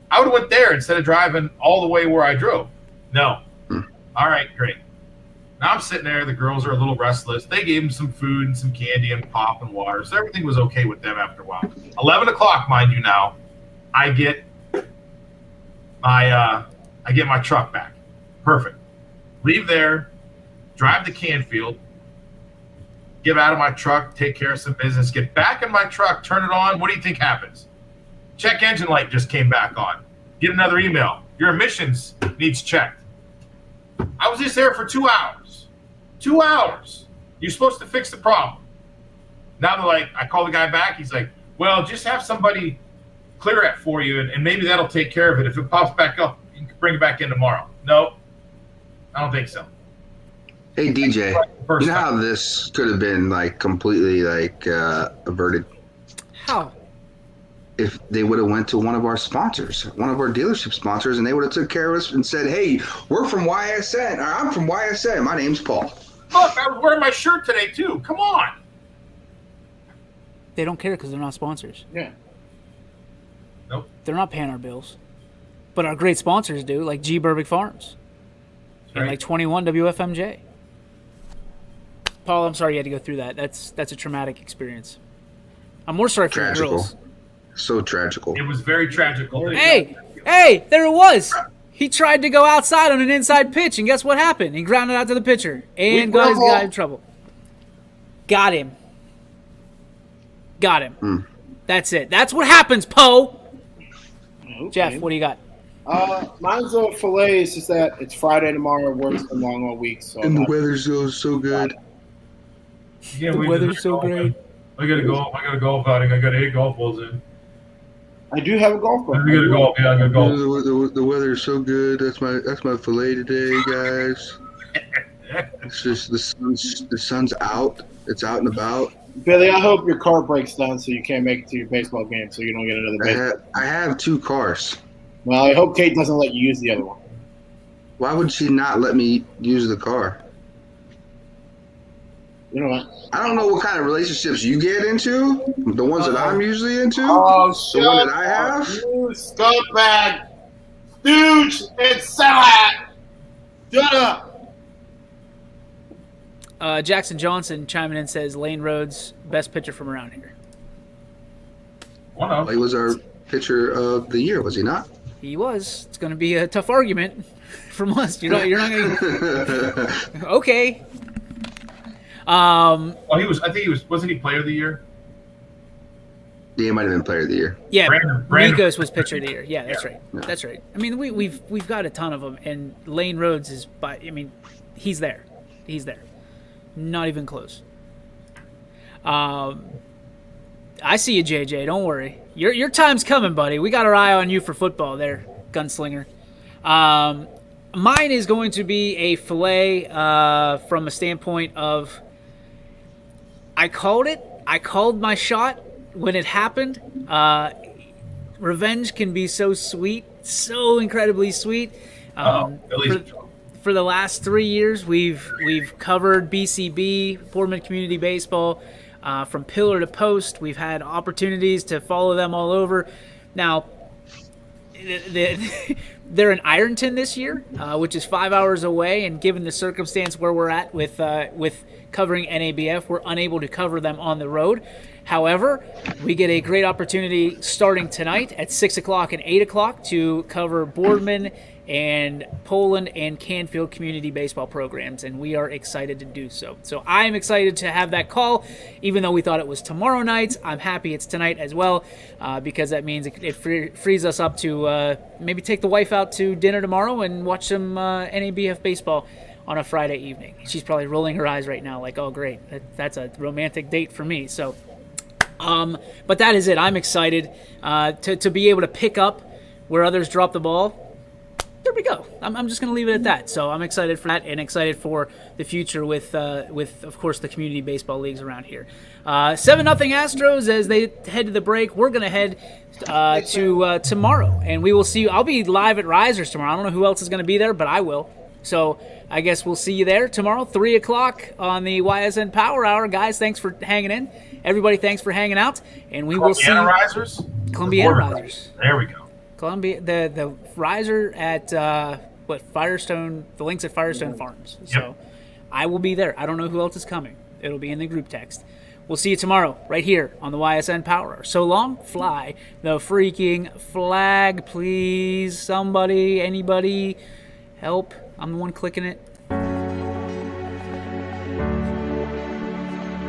Speaker 6: I would have went there instead of driving all the way where I drove. No. All right, great. Now I'm sitting there. The girls are a little restless. They gave them some food and some candy and pop and water. So everything was okay with them after a while. 11 o'clock, mind you now, I get my truck back. Perfect. Leave there, drive to Canfield, get out of my truck, take care of some business, get back in my truck, turn it on. What do you think happens? Check engine light just came back on. Get another email. Your emissions needs checked. I was just there for 2 hours. 2 hours. You're supposed to fix the problem. Now they're like, I call the guy back. He's like, well, just have somebody clear it for you, and maybe that'll take care of it. If it pops back up, you can bring it back in tomorrow. No, I don't think so.
Speaker 4: Hey, DJ, you know how this could have been like completely like averted?
Speaker 3: How?
Speaker 4: If they would have went to one of our sponsors, one of our dealership sponsors, and they would have took care of us and said, hey, we're from YSN, or I'm from YSN, my name's Paul.
Speaker 6: Look, I was wearing my shirt today too. Come on.
Speaker 3: They don't care because they're not sponsors.
Speaker 5: Yeah.
Speaker 6: Nope.
Speaker 3: They're not paying our bills. But our great sponsors do, like G. Berwick Farms.
Speaker 6: Right.
Speaker 3: And like 21 WFMJ. Paul, I'm sorry you had to go through that. That's a traumatic experience. I'm more sorry for the girls.
Speaker 4: So tragical.
Speaker 6: It was very tragical.
Speaker 3: Hey, there it was. He tried to go outside on an inside pitch, and guess what happened? He grounded out to the pitcher and got in trouble. Got him. That's it. That's what happens, Poe.
Speaker 5: Okay.
Speaker 3: Jeff, what do you got?
Speaker 5: Mine's a filet. It's just that it's Friday tomorrow. Work's been long all week. So
Speaker 4: and the weather's so good.
Speaker 6: Yeah,
Speaker 3: the weather's so great.
Speaker 6: I got a golf outing. I got 8 golf balls in.
Speaker 5: I do have a golf club.
Speaker 6: I got a golf. Yeah, I got a golf.
Speaker 4: The weather's so good. That's my fillet today, guys. It's just the sun's out. It's out and about.
Speaker 5: Billy, I hope your car breaks down so you can't make it to your baseball game, so you don't get another baseball.
Speaker 4: I have 2 cars.
Speaker 5: Well, I hope Kate doesn't let you use the other one.
Speaker 4: Why would she not let me use the car?
Speaker 5: You know what?
Speaker 4: I don't know what kind of relationships you get into. The ones that I'm usually into.
Speaker 5: Oh,
Speaker 4: the one that I have.
Speaker 5: You scumbag, douche, and salad. Shut up.
Speaker 3: Jackson Johnson chiming in says Lane Rhodes, best pitcher from around here.
Speaker 6: Well,
Speaker 4: He was our pitcher of the year, was he not?
Speaker 3: He was. It's going to be a tough argument from us. You're not going to. Okay.
Speaker 6: Well, he was. I think he was. Wasn't he player of the year?
Speaker 4: Yeah, he might have been player of the year.
Speaker 3: Yeah,
Speaker 6: Brandon
Speaker 3: Nikos was pitcher of the year. Yeah, that's right. That's right. I mean, we've got a ton of them, and Lane Rhodes is. He's there. He's there. Not even close. I see you, JJ. Don't worry. Your time's coming, buddy. We got our eye on you for football there, gunslinger. Mine is going to be a filet from a standpoint of I called it. I called my shot when it happened. Revenge can be so sweet, so incredibly sweet. For the last 3 years, we've covered BCB, Boardman Community Baseball, from pillar to post. We've had opportunities to follow them all over. Now, they're in Ironton this year, which is 5 hours away, and given the circumstance where we're at with covering NABF, we're unable to cover them on the road. However, we get a great opportunity starting tonight at 6 o'clock and 8 o'clock to cover Boardman and Poland and Canfield community baseball programs, and we are excited to do so. So I'm excited to have that call, even though we thought it was tomorrow night. I'm happy it's tonight as well, because that means it frees us up to maybe take the wife out to dinner tomorrow and watch some NABF baseball on a Friday evening. She's probably rolling her eyes right now like, oh, great, that's a romantic date for me. So, but that is it. I'm excited to be able to pick up where others drop the ball. There we go. I'm just going to leave it at that. So I'm excited for that and excited for the future with of course, the community baseball leagues around here. 7-0 Astros as they head to the break. We're going to head to tomorrow, and we will see you. I'll be live at Risers tomorrow. I don't know who else is going to be there, but I will. So I guess we'll see you there tomorrow, 3 o'clock on the YSN Power Hour. Guys, thanks for hanging in. Everybody, thanks for hanging out. And we will see you.
Speaker 6: Risers?
Speaker 3: Columbiana Risers.
Speaker 6: There we go.
Speaker 3: Columbia, the riser at Firestone, the links at Firestone Farms.
Speaker 6: Yep.
Speaker 3: So I will be there. I don't know who else is coming. It'll be in the group text. We'll see you tomorrow right here on the YSN Power Hour. So long, fly the freaking flag, please. Somebody, anybody, help. I'm the one clicking it.